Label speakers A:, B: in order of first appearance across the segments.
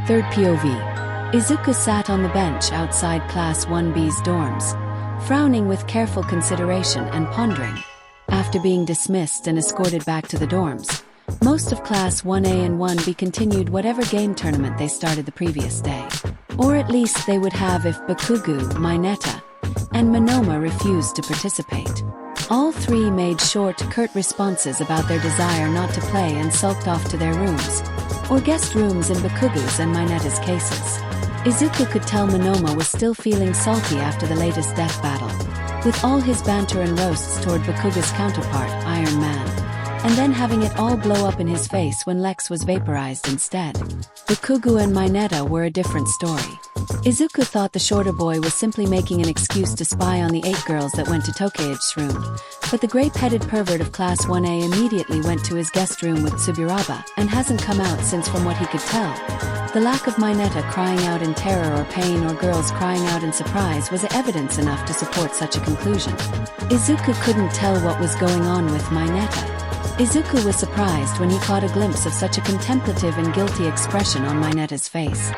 A: Third POV. Izuku sat on the bench outside Class 1B's dorms, frowning with careful consideration and pondering. After being dismissed and escorted back to the dorms, most of Class 1A and 1B continued whatever game tournament they started the previous day. Or at least they would have if Bakugo, Mineta, and Monoma refused to participate. All three made short, curt responses about their desire not to play and sulked off to their rooms, or guest rooms in Bakugo's and Mineta's cases. Izuku could tell Monoma was still feeling salty after the latest death battle, with all his banter and roasts toward Bakugo's counterpart, Iron Man, and then having it all blow up in his face when Lex was vaporized instead. Bakugo and Mineta were a different story. Izuku thought the shorter boy was simply making an excuse to spy on the 8 girls that went to Tokei's room, but the grape-headed pervert of Class 1A immediately went to his guest room with Tsuburaba and hasn't come out since. From what he could tell, the lack of Mineta crying out in terror or pain or girls crying out in surprise was evidence enough to support such a conclusion. Izuku couldn't tell what was going on with Mineta. Izuku was surprised when he caught a glimpse of such a contemplative and guilty expression on Mineta's face,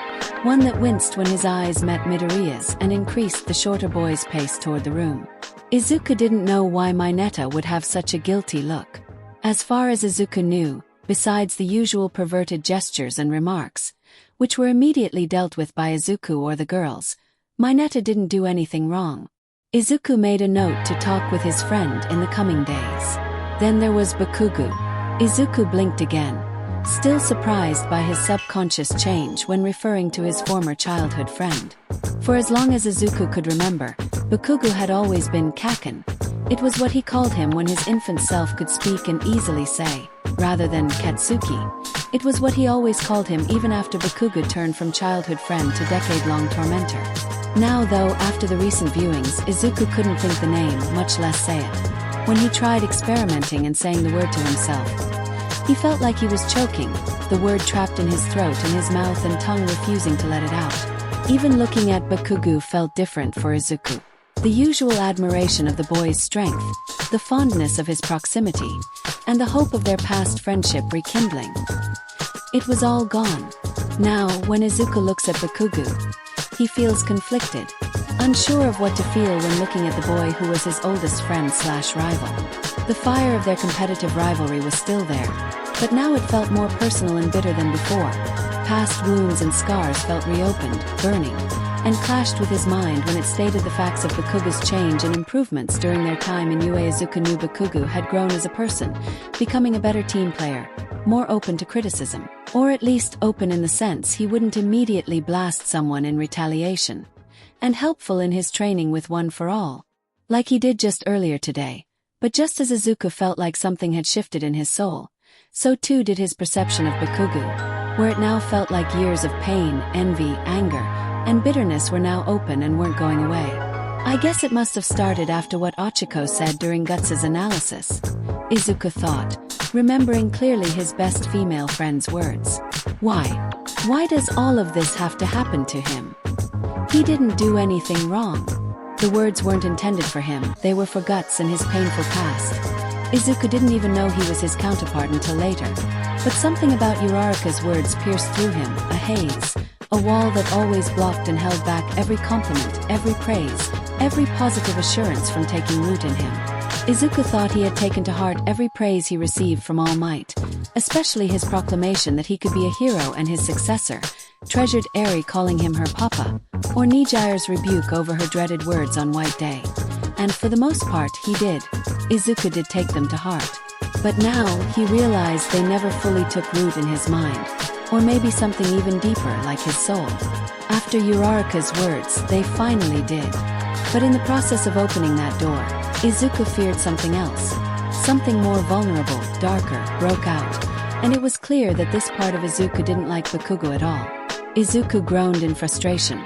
A: one that winced when his eyes met Midoriya's and increased the shorter boy's pace toward the room. Izuku didn't know why Mineta would have such a guilty look. As far as Izuku knew, besides the usual perverted gestures and remarks, which were immediately dealt with by Izuku or the girls, Mineta didn't do anything wrong. Izuku made a note to talk with his friend in the coming days. Then there was Bakugo. Izuku blinked again, still surprised by his subconscious change when referring to his former childhood friend. For as long as Izuku could remember, Bakugo had always been Kaken. It was what he called him when his infant self could speak and easily say, rather than Katsuki. It was what he always called him even after Bakugo turned from childhood friend to decade-long tormentor. Now though, after the recent viewings, Izuku couldn't think the name, much less say it. When he tried experimenting and saying the word to himself, he felt like he was choking, the word trapped in his throat and his mouth and tongue refusing to let it out. Even looking at Bakugo felt different for Izuku. The usual admiration of the boy's strength, the fondness of his proximity, and the hope of their past friendship rekindling. It was all gone. Now, when Izuku looks at Bakugo, he feels conflicted, unsure of what to feel when looking at the boy who was his oldest friend/rival. The fire of their competitive rivalry was still there, but now it felt more personal and bitter than before. Past wounds and scars felt reopened, burning, and clashed with his mind when it stated the facts of Bakugo's change and improvements during their time in UA. Izuku knew Bakugo had grown as a person, becoming a better team player, more open to criticism, or at least open in the sense he wouldn't immediately blast someone in retaliation, and helpful in his training with One for All, like he did just earlier today. But just as Izuku felt like something had shifted in his soul, so too did his perception of Bakugo, where it now felt like years of pain, envy, anger, and bitterness were now open and weren't going away. I guess it must have started after what Ochiko said during Guts' analysis, Izuku thought, remembering clearly his best female friend's words. Why? Why does all of this have to happen to him? He didn't do anything wrong. The words weren't intended for him, they were for Guts and his painful past. Izuku didn't even know he was his counterpart until later. But something about Uraraka's words pierced through him, a haze, a wall that always blocked and held back every compliment, every praise, every positive assurance from taking root in him. Izuku thought he had taken to heart every praise he received from All Might, especially his proclamation that he could be a hero and his successor, treasured Eri calling him her papa, or Nijire's rebuke over her dreaded words on White Day. And for the most part he did. Izuku did take them to heart. But now, he realized they never fully took root in his mind, or maybe something even deeper like his soul. After Uraraka's words, they finally did. But in the process of opening that door, Izuku feared something else. Something more vulnerable, darker, broke out, and it was clear that this part of Izuku didn't like Bakugo at all. Izuku groaned in frustration,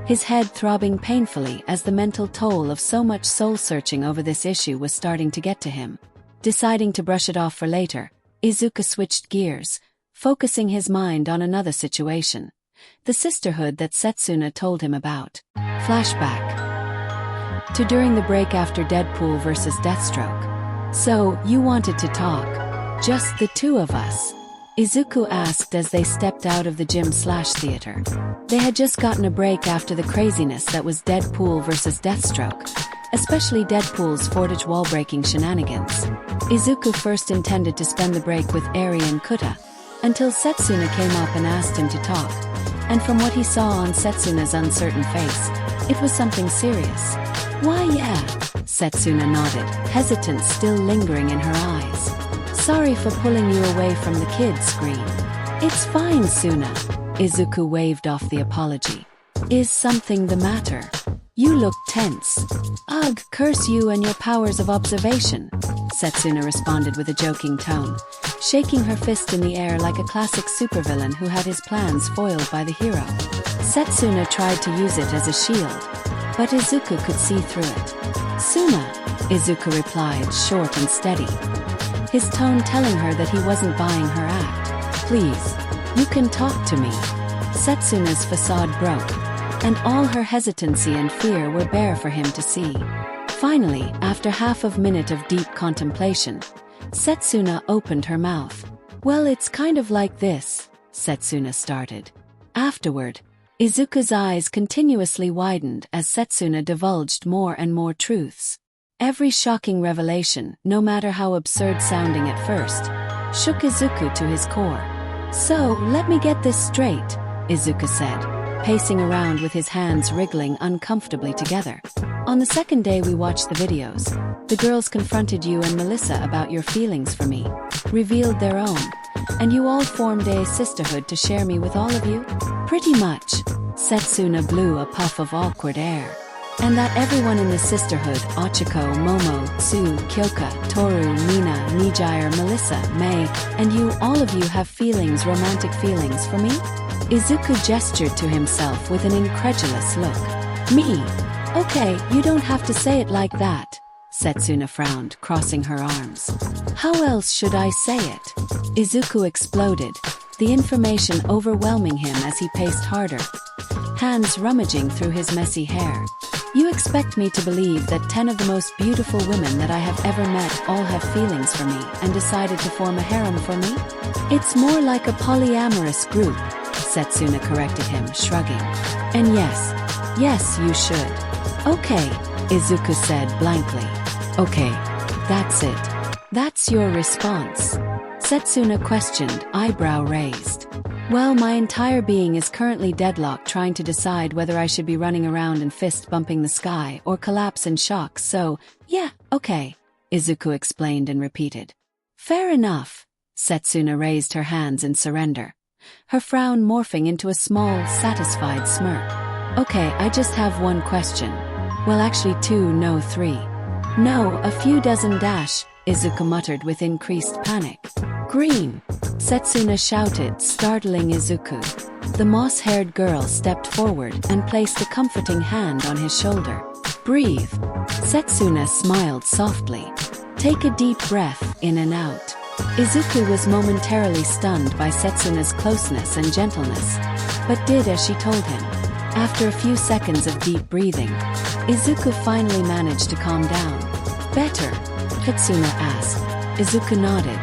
A: his head throbbing painfully as the mental toll of so much soul-searching over this issue was starting to get to him. Deciding to brush it off for later, Izuku switched gears, focusing his mind on another situation. The sisterhood that Setsuna told him about. Flashback to during the break after Deadpool vs. Deathstroke. So, you wanted to talk. Just the two of us. Izuku asked as they stepped out of the gym/theater. They had just gotten a break after the craziness that was Deadpool versus Deathstroke, especially Deadpool's Fortich wall-breaking shenanigans. Izuku first intended to spend the break with Eri and Kuta, until Setsuna came up and asked him to talk, and from what he saw on Setsuna's uncertain face, it was something serious. "Why yeah," Setsuna nodded, hesitance still lingering in her eyes. "Sorry for pulling you away from the kids' screen." "It's fine, Suna." Izuku waved off the apology. "Is something the matter? You look tense." "Ugh, curse you and your powers of observation," Setsuna responded with a joking tone, shaking her fist in the air like a classic supervillain who had his plans foiled by the hero. Setsuna tried to use it as a shield, but Izuku could see through it. "Suna," Izuku replied, short and steady, his tone telling her that he wasn't buying her act. "Please, you can talk to me." Setsuna's facade broke, and all her hesitancy and fear were bare for him to see. Finally, after half a minute of deep contemplation, Setsuna opened her mouth. "Well, it's kind of like this," Setsuna started. Afterward, Izuku's eyes continuously widened as Setsuna divulged more and more truths. Every shocking revelation, no matter how absurd sounding at first, shook Izuku to his core. "So, let me get this straight," Izuku said, pacing around with his hands wriggling uncomfortably together. "On the second day we watched the videos, the girls confronted you and Melissa about your feelings for me, revealed their own, and you all formed a sisterhood to share me with all of you?" "Pretty much," Setsuna blew a puff of awkward air. "And that everyone in the sisterhood, Ochiko, Momo, Tsu, Kyoka, Toru, Mina, Nijire, Melissa, Mei, and you, all of you have feelings, romantic feelings for me?" Izuku gestured to himself with an incredulous look. "Me? Okay, you don't have to say it like that," Setsuna frowned, crossing her arms. "How else should I say it?" Izuku exploded, the information overwhelming him as he paced harder, hands rummaging through his messy hair. "You expect me to believe that 10 of the most beautiful women that I have ever met all have feelings for me and decided to form a harem for me? It's more like a polyamorous group," Setsuna corrected him, shrugging. "And yes, you should." "Okay," Izuku said blankly. "Okay, that's it. That's your response?" Setsuna questioned, eyebrow raised. "Well, my entire being is currently deadlocked trying to decide whether I should be running around and fist-bumping the sky or collapse in shock, so, yeah, okay," Izuku explained and repeated. "Fair enough." Setsuna raised her hands in surrender, her frown morphing into a small, satisfied smirk. "Okay, I just have one question. Well, actually 2, no 3. No, a few dozen dash," Izuku muttered with increased panic. "Green!" Setsuna shouted, startling Izuku. The moss-haired girl stepped forward and placed a comforting hand on his shoulder. "Breathe." Setsuna smiled softly. "Take a deep breath in and out." Izuku was momentarily stunned by Setsuna's closeness and gentleness, but did as she told him. After a few seconds of deep breathing, Izuku finally managed to calm down. "Better?" Setsuna asked. Izuku nodded.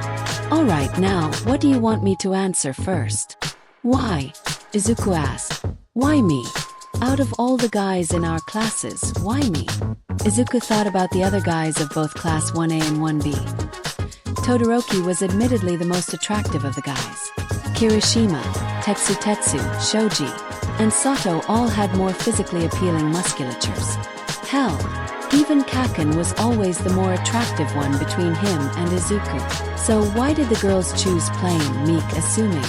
A: "All right, now, what do you want me to answer first?" "Why?" Izuku asked. "Why me? Out of all the guys in our classes, why me?" Izuku thought about the other guys of both Class 1A and 1B. Todoroki was admittedly the most attractive of the guys. Kirishima, Tetsu, Shoji, and Sato all had more physically appealing musculatures. Hell, even Kaken was always the more attractive one between him and Izuku. So why did the girls choose plain, meek assuming?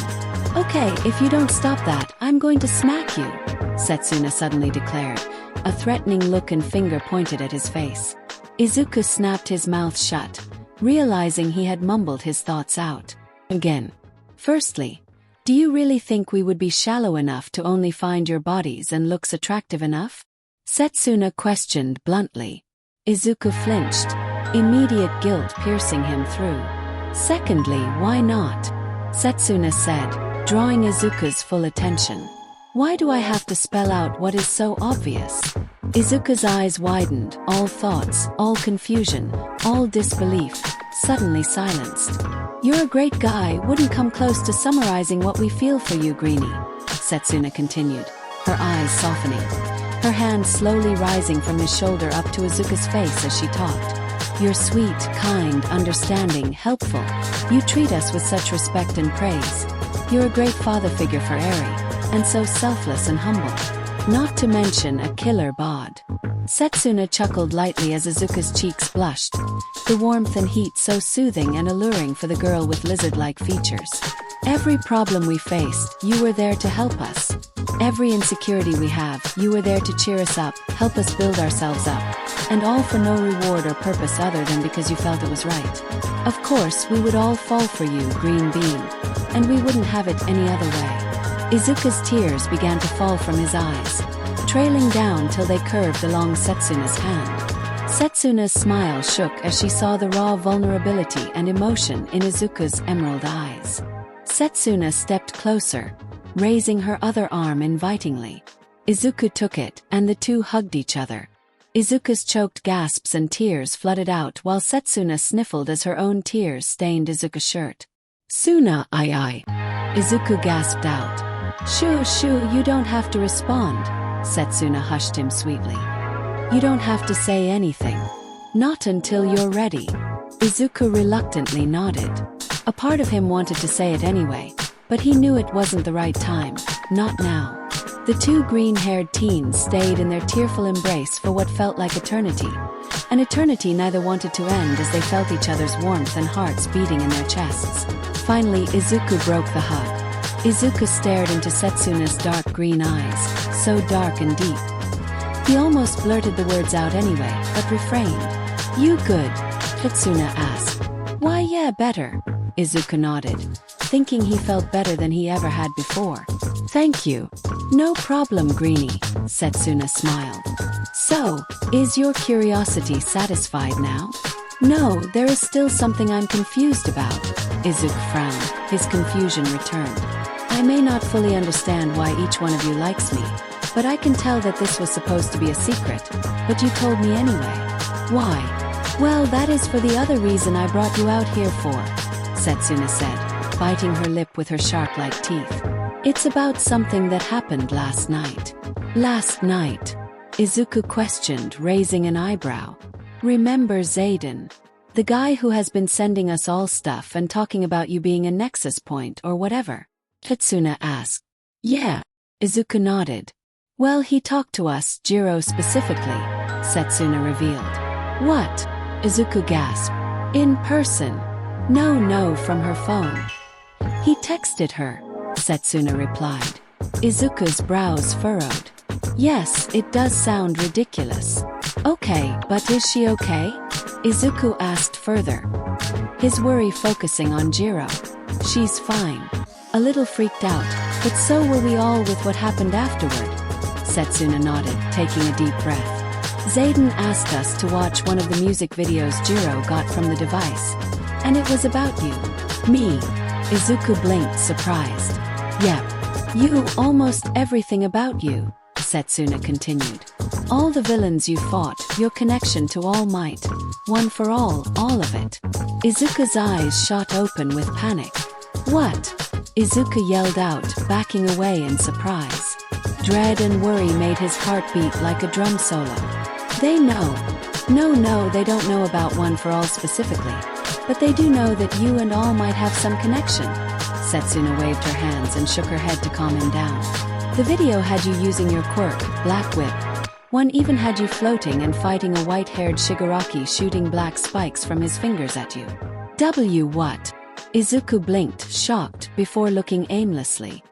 A: "Okay, if you don't stop that, I'm going to smack you," Setsuna suddenly declared, a threatening look and finger pointed at his face. Izuku snapped his mouth shut, realizing he had mumbled his thoughts out. Again. "Firstly, do you really think we would be shallow enough to only find your bodies and looks attractive enough?" Setsuna questioned bluntly. Izuku flinched, immediate guilt piercing him through. "Secondly, why not?" Setsuna said, drawing Izuku's full attention. "Why do I have to spell out what is so obvious?" Izuku's eyes widened, all thoughts, all confusion, all disbelief, suddenly silenced. "You're a great guy, wouldn't come close to summarizing what we feel for you, Greenie," Setsuna continued, her eyes softening, her hand slowly rising from his shoulder up to Izuku's face as she talked. "You're sweet, kind, understanding, helpful. You treat us with such respect and praise. You're a great father figure for Eri, and so selfless and humble. Not to mention a killer bod." Setsuna chuckled lightly as Izuku's cheeks blushed, the warmth and heat so soothing and alluring for the girl with lizard-like features. "Every problem we faced, you were there to help us. Every insecurity we have, you were there to cheer us up, help us build ourselves up. And all for no reward or purpose other than because you felt it was right. Of course, we would all fall for you, Green Bean. And we wouldn't have it any other way." Izuku's tears began to fall from his eyes, trailing down till they curved along Setsuna's hand. Setsuna's smile shook as she saw the raw vulnerability and emotion in Izuku's emerald eyes. Setsuna stepped closer, raising her other arm invitingly. Izuku took it, and the two hugged each other. Izuku's choked gasps and tears flooded out while Setsuna sniffled as her own tears stained Izuku's shirt. "Suna, I," Izuku gasped out. Shoo, you don't have to respond," Setsuna hushed him sweetly. "You don't have to say anything. Not until you're ready." Izuku reluctantly nodded. A part of him wanted to say it anyway, but he knew it wasn't the right time, not now. The two green-haired teens stayed in their tearful embrace for what felt like eternity. An eternity neither wanted to end as they felt each other's warmth and hearts beating in their chests. Finally, Izuku broke the hug. Izuku stared into Setsuna's dark green eyes, so dark and deep. He almost blurted the words out anyway, but refrained. "You good?" Setsuna asked. "Why, yeah, better," Izuku nodded, thinking he felt better than he ever had before. "Thank you." "No problem, Greenie," Setsuna smiled. "So, is your curiosity satisfied now?" "No, there is still something I'm confused about." Izuku frowned, his confusion returned. "I may not fully understand why each one of you likes me, but I can tell that this was supposed to be a secret, but you told me anyway." "Why?" "Well, that is for the other reason I brought you out here for," Setsuna said, biting her lip with her shark-like teeth. "It's about something that happened last night." "Last night?" Izuku questioned, raising an eyebrow. "Remember Zayden? The guy who has been sending us all stuff and talking about you being a nexus point or whatever?" Setsuna asked. "Yeah." Izuku nodded. "Well, he talked to us, Jiro specifically," Setsuna revealed. "What?" Izuku gasped. "In person?" No, from her phone." "He texted her," Setsuna replied. Izuku's brows furrowed. "Yes, it does sound ridiculous." "Okay, but is she okay?" Izuku asked further, his worry focusing on Jiro. "She's fine." A little freaked out, but so were we all with what happened afterward. Setsuna nodded, taking a deep breath. "Zayden asked us to watch one of the music videos Jiro got from the device. And it was about you." "Me?" Izuku blinked, surprised. "Yep. You, almost everything about you," Setsuna continued. "All the villains you fought, your connection to All Might. One for all of it." Izuku's eyes shot open with panic. "What?" Izuku yelled out, backing away in surprise. Dread and worry made his heart beat like a drum solo. "They know." No, they don't know about One for All specifically. But they do know that you and All might have some connection. Setsuna waved her hands and shook her head to calm him down. "The video had you using your quirk, Black Whip. One even had you floating and fighting a white-haired Shigaraki shooting black spikes from his fingers at you." What?" Izuku blinked, shocked, before looking aimlessly.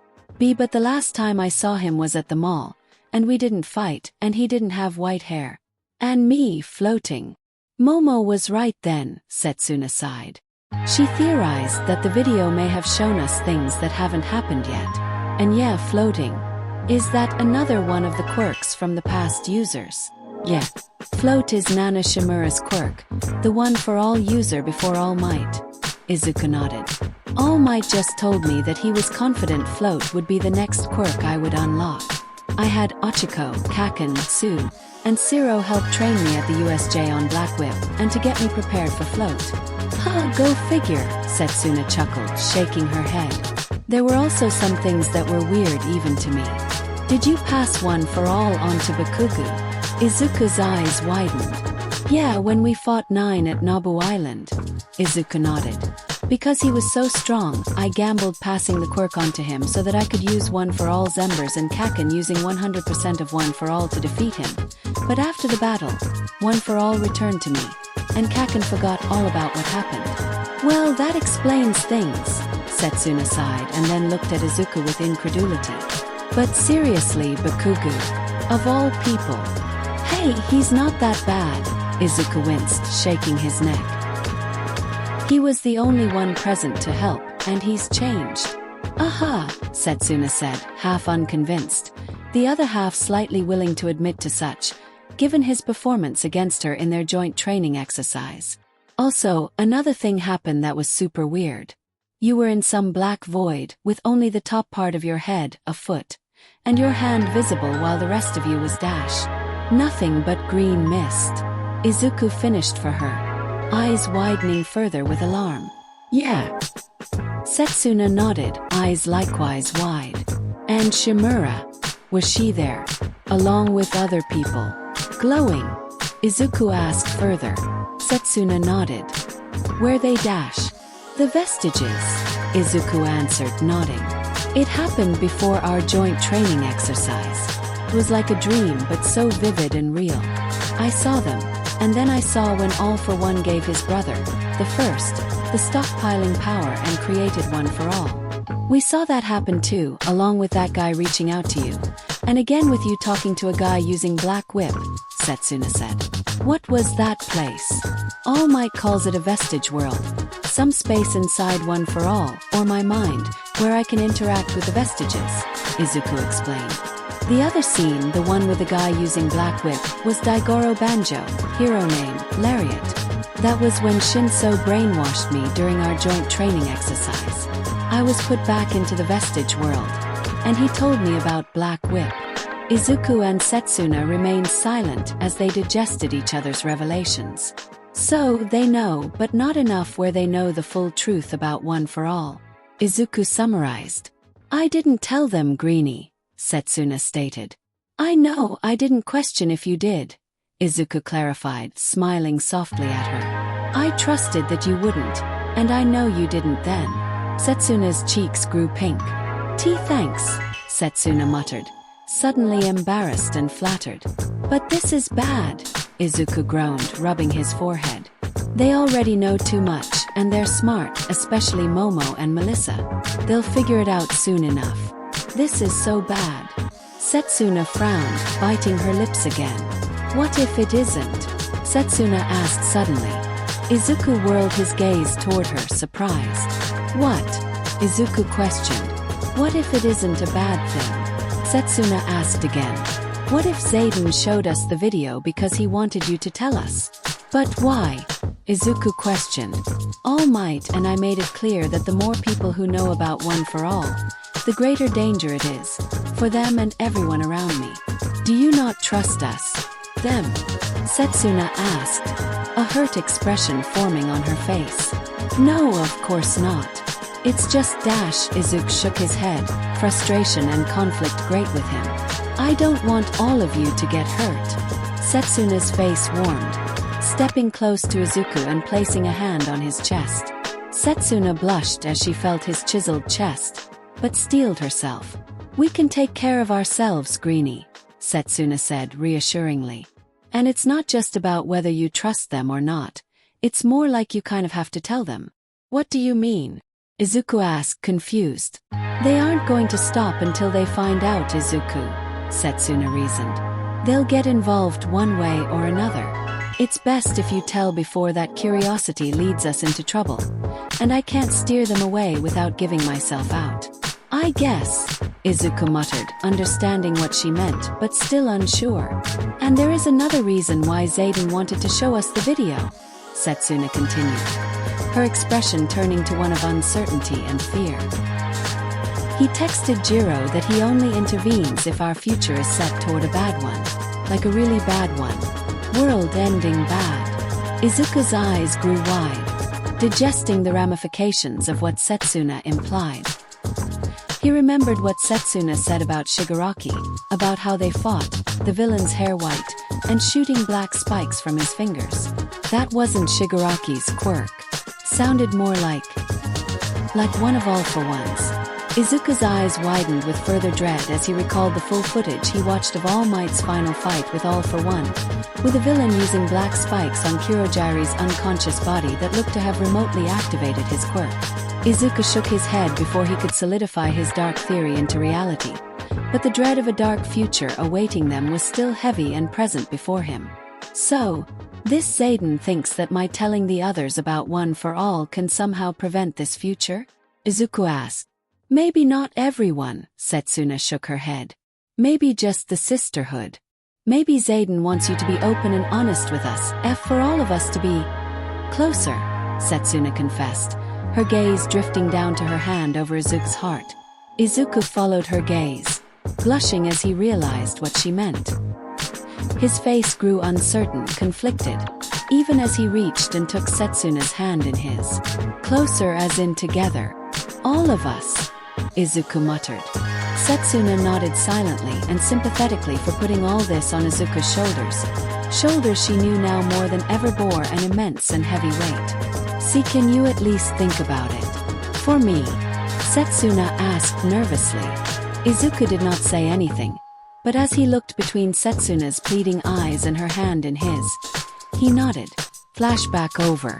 A: But the last time I saw him was at the mall, and we didn't fight, and he didn't have white hair. And me floating." "Momo was right then," Setsuna sighed. She theorized that the video may have shown us things that haven't happened yet. And yeah, floating. Is that another one of the quirks from the past users? Yeah. Float is Nana Shimura's quirk, the One for All user before All Might. Izuku nodded. All Might just told me that he was confident Float would be the next quirk I would unlock. I had Ochiko, Kaken, Tsu, and Ciro helped train me at the USJ on Black Whip and to get me prepared for float. Ha, go figure, Setsuna chuckled, shaking her head. There were also some things that were weird even to me. Did you pass one for all onto Bakugu? Izuku's eyes widened. Yeah, when we fought 9 at Nabu Island. Izuku nodded. Because he was so strong, I gambled passing the quirk onto him so that I could use one for all Zembers and Kaken using 100% of one for all to defeat him. But after the battle, one for all returned to me, and Kaken forgot all about what happened. Well, that explains things, Setsuna sighed and then looked at Izuku with incredulity. But seriously, Bakugu, of all people. Hey, he's not that bad, Izuku winced, shaking his neck. He was the only one present to help, and he's changed. Aha, Setsuna said, half unconvinced, the other half slightly willing to admit to such, given his performance against her in their joint training exercise. Also, another thing happened that was super weird. You were in some black void, with only the top part of your head, a foot, and your hand visible while the rest of you was dash. Nothing but green mist. Izuku finished for her, eyes widening further with alarm. Yeah. Setsuna nodded, eyes likewise wide. And Shimura? Was she there? Along with other people? Glowing? Izuku asked further. Setsuna nodded. Where they dash? The vestiges, Izuku answered, nodding. It happened before our joint training exercise. It was like a dream but so vivid and real. I saw them. And then I saw when All for One gave his brother, the first, the stockpiling power and created One for All. We saw that happen too, along with that guy reaching out to you. And again with you talking to a guy using Black Whip, Setsuna said. What was that place? All Might calls it a vestige world. Some space inside One for All, or my mind, where I can interact with the vestiges, Izuku explained. The other scene, the one with the guy using Black Whip, was Daigoro Banjo, hero name, Lariat. That was when Shinso brainwashed me during our joint training exercise. I was put back into the vestige world, and he told me about Black Whip. Izuku and Setsuna remained silent as they digested each other's revelations. So, they know, but not enough where they know the full truth about One for All. Izuku summarized. I didn't tell them, Greenie, Setsuna stated. I know, I didn't question if you did, Izuku clarified, smiling softly at her. I trusted that you wouldn't, and I know you didn't then. Setsuna's cheeks grew pink. Thanks, Setsuna muttered, suddenly embarrassed and flattered. But this is bad, Izuku groaned, rubbing his forehead. They already know too much, and they're smart, especially Momo and Melissa. They'll figure it out soon enough. This is so bad. Setsuna frowned, biting her lips again. What if it isn't? Setsuna asked suddenly. Izuku whirled his gaze toward her, surprised. What? Izuku questioned. What if it isn't a bad thing? Setsuna asked again. What if Zayden showed us the video because he wanted you to tell us? But why? Izuku questioned. All Might and I made it clear that the more people who know about One for All, the greater danger it is, for them and everyone around me. Do you not trust us? Them? Setsuna asked, a hurt expression forming on her face. No, of course not. It's just Dash. Izuku shook his head, frustration and conflict great with him. I don't want all of you to get hurt. Setsuna's face warmed, stepping close to Izuku and placing a hand on his chest. Setsuna blushed as she felt his chiseled chest, but steeled herself. We can take care of ourselves, Greenie, Setsuna said reassuringly. And it's not just about whether you trust them or not. It's more like you kind of have to tell them. What do you mean? Izuku asked, confused. They aren't going to stop until they find out, Izuku, Setsuna reasoned. They'll get involved one way or another. It's best if you tell before that curiosity leads us into trouble. And I can't steer them away without giving myself out. I guess, Izuku muttered, understanding what she meant but still unsure. And there is another reason why Zayden wanted to show us the video, Setsuna continued, her expression turning to one of uncertainty and fear. He texted Jiro that he only intervenes if our future is set toward a bad one, like a really bad one. World-ending bad. Izuku's eyes grew wide, digesting the ramifications of what Setsuna implied. He remembered what Setsuna said about Shigaraki, about how they fought, the villain's hair white, and shooting black spikes from his fingers. That wasn't Shigaraki's quirk. Sounded more like one of All for One's. Izuku's eyes widened with further dread as he recalled the full footage he watched of All Might's final fight with All for One, with a villain using black spikes on Kurogiri's unconscious body that looked to have remotely activated his quirk. Izuku shook his head before he could solidify his dark theory into reality, but the dread of a dark future awaiting them was still heavy and present before him. So, this Zayden thinks that my telling the others about One for All can somehow prevent this future? Izuku asked. Maybe not everyone, Setsuna shook her head. Maybe just the sisterhood. Maybe Zayden wants you to be open and honest with us, for all of us to be closer, Setsuna confessed, her gaze drifting down to her hand over Izuku's heart. Izuku followed her gaze, blushing as he realized what she meant. His face grew uncertain, conflicted, even as he reached and took Setsuna's hand in his. Closer as in together. All of us, Izuku muttered. Setsuna nodded silently and sympathetically for putting all this on Izuku's shoulders. Shoulders she knew now more than ever bore an immense and heavy weight. See, can you at least think about it? For me? Setsuna asked nervously. Izuku did not say anything, but as he looked between Setsuna's pleading eyes and her hand in his, he nodded. Flashback over.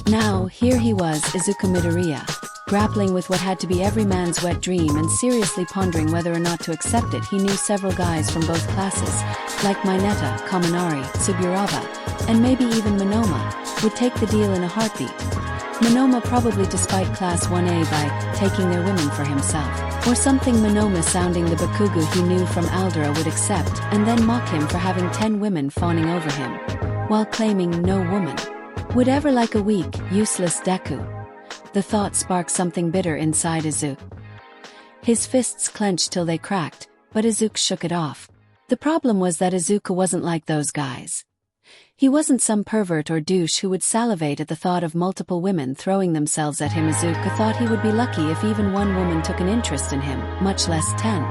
A: Now, here he was, Izuku Midoriya, grappling with what had to be every man's wet dream and seriously pondering whether or not to accept it. He knew several guys from both classes, like Mineta, Kaminari, Suburaba, and maybe even Monoma, would take the deal in a heartbeat. Monoma probably to spite Class 1A by taking their women for himself, or something Monoma sounding the Bakugu he knew from Aldera would accept and then mock him for having 10 women fawning over him, while claiming no woman would ever like a weak, useless Deku. The thought sparked something bitter inside Izuku. His fists clenched till they cracked, but Izuku shook it off. The problem was that Izuku wasn't like those guys. He wasn't some pervert or douche who would salivate at the thought of multiple women throwing themselves at him. Izuku thought he would be lucky if even one woman took an interest in him, much less 10.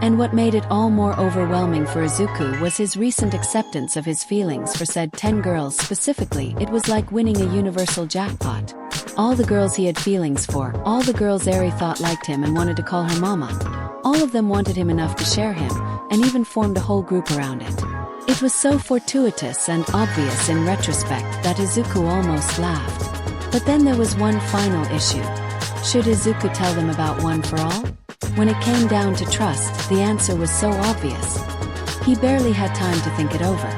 A: And what made it all more overwhelming for Izuku was his recent acceptance of his feelings for said 10 girls specifically. It was like winning a universal jackpot. All the girls he had feelings for, all the girls Eri thought liked him and wanted to call her mama, all of them wanted him enough to share him, and even formed a whole group around it. It was so fortuitous and obvious in retrospect that Izuku almost laughed. But then there was one final issue. Should Izuku tell them about One for All? When it came down to trust, the answer was so obvious. He barely had time to think it over.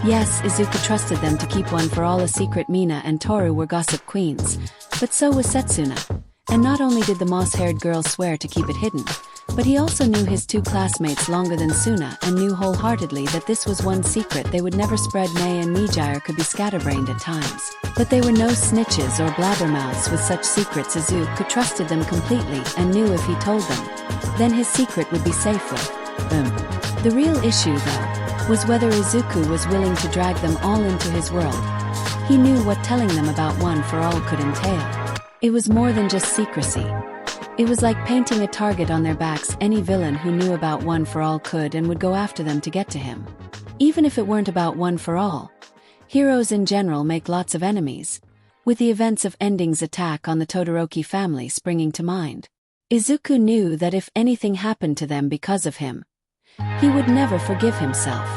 A: Yes, Izuku trusted them to keep One for All a secret. Mina and Toru were gossip queens, but so was Setsuna. And not only did the moss-haired girl swear to keep it hidden, but he also knew his 2 classmates longer than Suna and knew wholeheartedly that this was one secret they would never spread. Mei and Mijire could be scatterbrained at times, but they were no snitches or blabbermouths with such secrets. Izuku trusted them completely and knew if he told them, then his secret would be safe with them. The real issue, though, was whether Izuku was willing to drag them all into his world. He knew what telling them about One for All could entail. It was more than just secrecy. It was like painting a target on their backs. Any villain who knew about One for All could and would go after them to get to him. Even if it weren't about One for All. Heroes in general make lots of enemies, with the events of Ending's attack on the Todoroki family springing to mind. Izuku knew that if anything happened to them because of him, he would never forgive himself.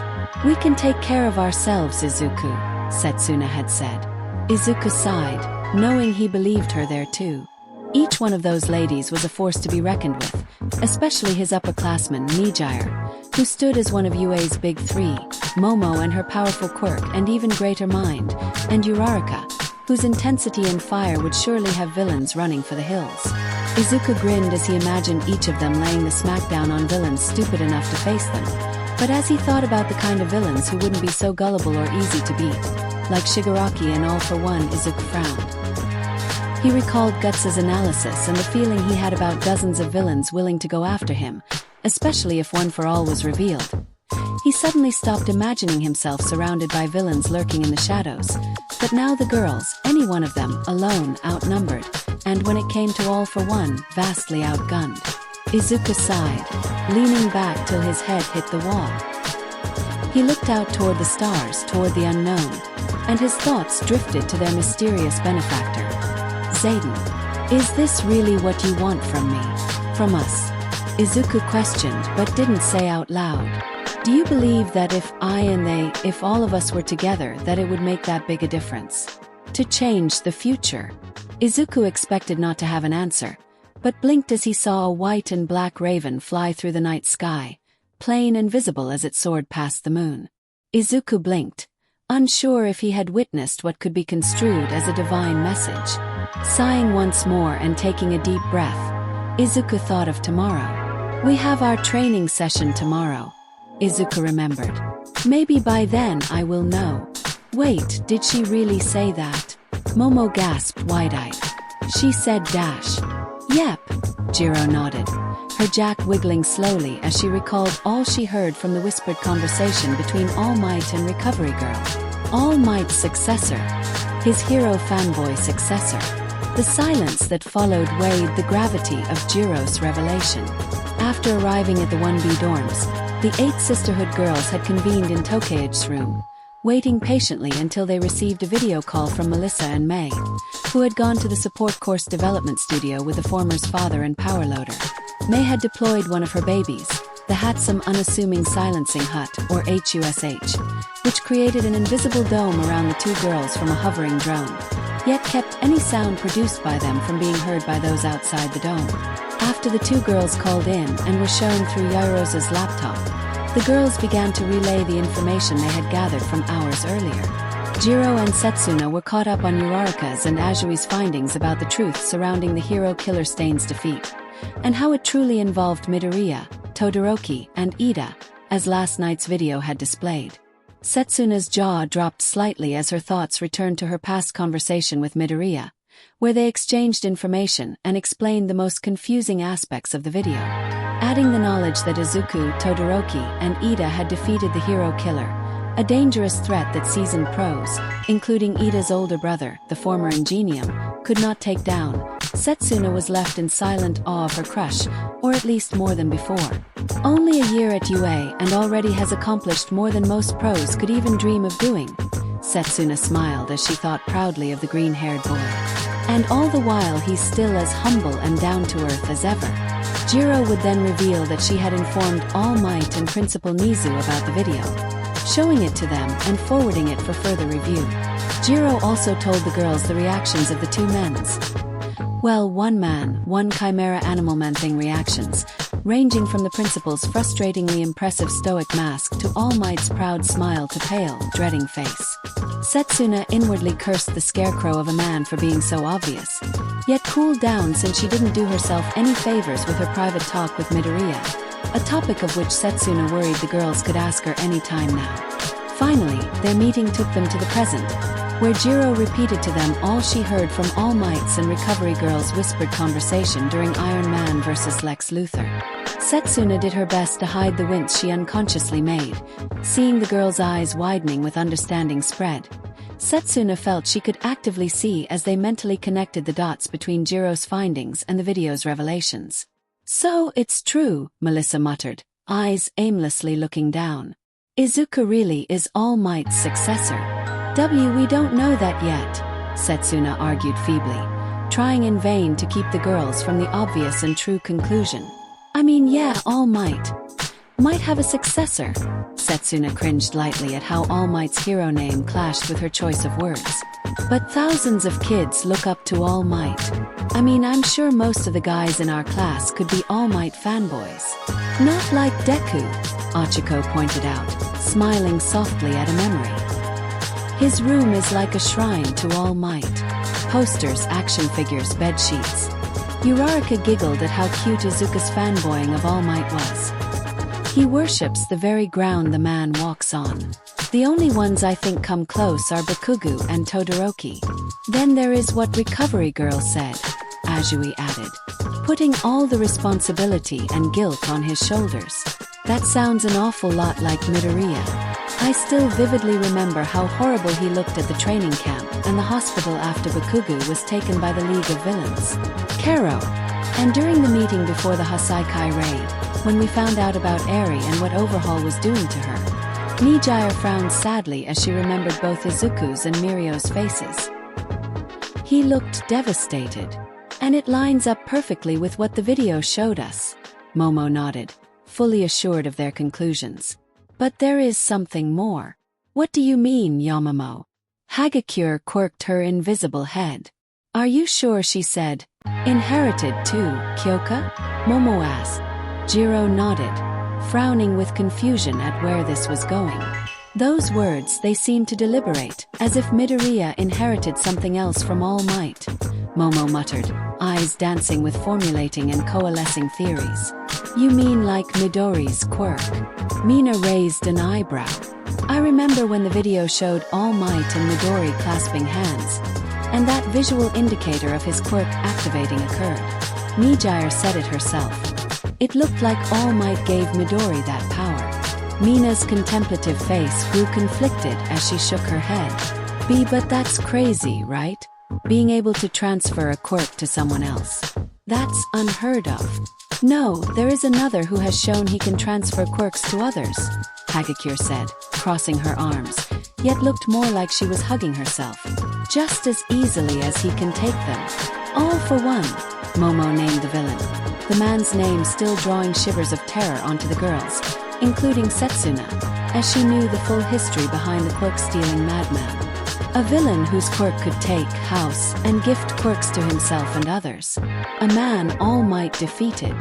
A: We can take care of ourselves, Izuku, Setsuna had said. Izuku sighed, knowing he believed her there too. Each one of those ladies was a force to be reckoned with, especially his upperclassman, Mijire, who stood as one of UA's big 3, Momo and her powerful quirk and even greater mind, and Uraraka, whose intensity and fire would surely have villains running for the hills. Izuku grinned as he imagined each of them laying the smackdown on villains stupid enough to face them, but as he thought about the kind of villains who wouldn't be so gullible or easy to beat, like Shigaraki and All for One, Izuku frowned. He recalled Guts' analysis and the feeling he had about dozens of villains willing to go after him, especially if One for All was revealed. He suddenly stopped imagining himself surrounded by villains lurking in the shadows. But now the girls, any one of them, alone, outnumbered, and when it came to all for one, vastly outgunned. Izuku sighed, leaning back till his head hit the wall. He looked out toward the stars, toward the unknown, and his thoughts drifted to their mysterious benefactor. Zayden, is this really what you want from me? From us? Izuku questioned but didn't say out loud. Do you believe that if I and they, if all of us were together, that it would make that big a difference? To change the future? Izuku expected not to have an answer, but blinked as he saw a white and black raven fly through the night sky, plain and visible as it soared past the moon. Izuku blinked, unsure if he had witnessed what could be construed as a divine message. Sighing once more and taking a deep breath, Izuku thought of tomorrow. We have our training session tomorrow. Izuku remembered. Maybe by then I will know. Wait, did she really say that? Momo gasped wide-eyed. She said dash. Yep. Jiro nodded, her jack wiggling slowly as she recalled all she heard from the whispered conversation between All Might and Recovery Girl. All Might's successor. His hero fanboy successor. The silence that followed weighed the gravity of Jiro's revelation. After arriving at the 1B dorms, the 8 sisterhood girls had convened in Tokei's room, waiting patiently until they received a video call from Melissa and May, who had gone to the support course development studio with the former's father and power loader. May had deployed one of her babies, the Hatsum Unassuming Silencing Hut, or HUSH, which created an invisible dome around the 2 girls from a hovering drone, yet kept any sound produced by them from being heard by those outside the dome. After the 2 girls called in and were shown through Yairosa's laptop, the girls began to relay the information they had gathered from hours earlier. Jiro and Setsuna were caught up on Uraraka's and Ajui's findings about the truth surrounding the hero Killer Stain's defeat, and how it truly involved Midoriya, Todoroki, and Ida, as last night's video had displayed. Setsuna's jaw dropped slightly as her thoughts returned to her past conversation with Midoriya, where they exchanged information and explained the most confusing aspects of the video. Adding the knowledge that Izuku, Todoroki, and Ida had defeated the hero killer, a dangerous threat that seasoned pros, including Ida's older brother, the former Ingenium, could not take down, Setsuna was left in silent awe of her crush, or at least more than before. Only a year at UA and already has accomplished more than most pros could even dream of doing. Setsuna smiled as she thought proudly of the green-haired boy. And all the while he's still as humble and down-to-earth as ever. Jiro would then reveal that she had informed All Might and Principal Nizu about the video, showing it to them and forwarding it for further review. Jiro also told the girls the reactions of the 2 men's. Well, one man, one chimera animal man thing reactions, ranging from the principal's frustratingly impressive stoic mask to All Might's proud smile to pale, dreading face. Setsuna inwardly cursed the scarecrow of a man for being so obvious, yet cooled down since she didn't do herself any favors with her private talk with Midoriya, a topic of which Setsuna worried the girls could ask her any time now. Finally, their meeting took them to the present, where Jiro repeated to them all she heard from All Might's and Recovery Girl's whispered conversation during Iron Man vs. Lex Luthor. Setsuna did her best to hide the wince she unconsciously made, seeing the girl's eyes widening with understanding spread. Setsuna felt she could actively see as they mentally connected the dots between Jiro's findings and the video's revelations. So it's true, Melissa muttered, eyes aimlessly looking down. Izuku really is All Might's successor. We don't know that yet, Setsuna argued feebly, trying in vain to keep the girls from the obvious and true conclusion. I mean, yeah, All Might might have a successor. Setsuna cringed lightly at how All Might's hero name clashed with her choice of words. But thousands of kids look up to All Might. I mean, I'm sure most of the guys in our class could be All Might fanboys. Not like Deku, Ochiko pointed out, smiling softly at a memory. His room is like a shrine to All Might. Posters, action figures, bed sheets. Uraraka giggled at how cute Izuku's fanboying of All Might was. He worships the very ground the man walks on. The only ones I think come close are Bakugu and Todoroki. Then there is what Recovery Girl said, Ajui added, putting all the responsibility and guilt on his shoulders. That sounds an awful lot like Midoriya. I still vividly remember how horrible he looked at the training camp and the hospital after Bakugo was taken by the League of Villains. Kero. And during the meeting before the Hasaikai raid, when we found out about Eri and what Overhaul was doing to her. Nijire frowned sadly as she remembered both Izuku's and Mirio's faces. He looked devastated. And it lines up perfectly with what the video showed us. Momo nodded, fully assured of their conclusions. But there is something more. What do you mean, Yamamoto? Hagakure quirked her invisible head. Are you sure, she said. Inherited too, Kyoka? Momo asked. Jiro nodded, frowning with confusion at where this was going. Those words, they seemed to deliberate, as if Midoriya inherited something else from All Might. Momo muttered, eyes dancing with formulating and coalescing theories. You mean like Midori's quirk? Mina raised an eyebrow. I remember when the video showed All Might and Midori clasping hands, and that visual indicator of his quirk activating occurred. Nijire said it herself. It looked like All Might gave Midori that power. Mina's contemplative face grew conflicted as she shook her head. But that's crazy, right? Being able to transfer a quirk to someone else. That's unheard of. No, there is another who has shown he can transfer quirks to others, Hagakure said, crossing her arms, yet looked more like she was hugging herself. Just as easily as he can take them. All for one, Momo named the villain, the man's name still drawing shivers of terror onto the girls, including Setsuna, as she knew the full history behind the quirk-stealing madman. A villain whose quirk could take, house, and gift quirks to himself and others. A man All Might defeated.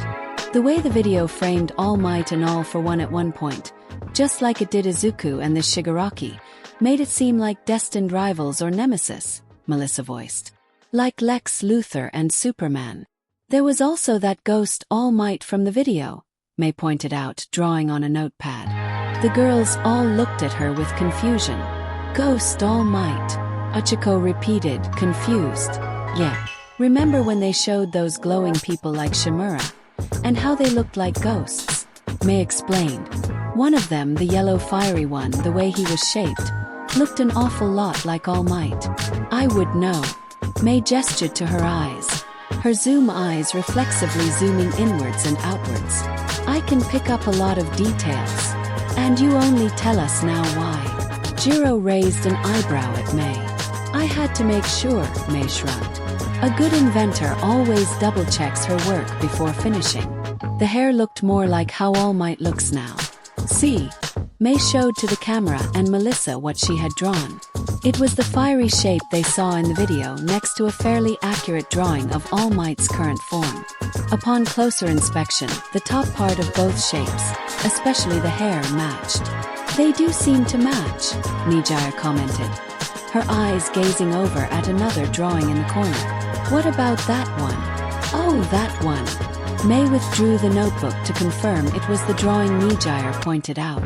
A: The way the video framed All Might and All for One at one point, just like it did Izuku and the Shigaraki, made it seem like destined rivals or nemesis, Melissa voiced. Like Lex Luthor and Superman. There was also that ghost All Might from the video, May pointed out, drawing on a notepad. The girls all looked at her with confusion. Ghost All Might, Ochiko repeated, confused. Yeah. Remember when they showed those glowing people like Shimura? And how they looked like ghosts? May explained. One of them, the yellow fiery one, the way he was shaped, looked an awful lot like All Might. I would know. May gestured to her eyes. Her zoom eyes reflexively zooming inwards and outwards. I can pick up a lot of details. And you only tell us now why. Jiro raised an eyebrow at May. I had to make sure, May shrugged. A good inventor always double-checks her work before finishing. The hair looked more like how All Might looks now. See? May showed to the camera and Melissa what she had drawn. It was the fiery shape they saw in the video next to a fairly accurate drawing of All Might's current form. Upon closer inspection, the top part of both shapes, especially the hair, matched. They do seem to match, Nijire commented, her eyes gazing over at another drawing in the corner. What about that one? Oh, that one. May withdrew the notebook to confirm it was the drawing Nijire pointed out.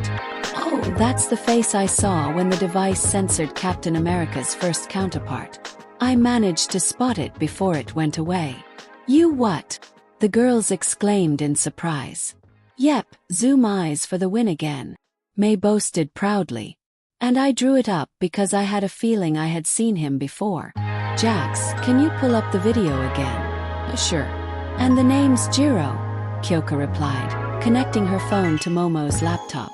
A: Oh, that's the face I saw when the device censored Captain America's first counterpart. I managed to spot it before it went away. You what? The girls exclaimed in surprise. Yep, zoom eyes for the win again. May boasted proudly. And I drew it up because I had a feeling I had seen him before. Jax, can you pull up the video again? Sure. And the name's Jiro, Kyoka replied, connecting her phone to Momo's laptop.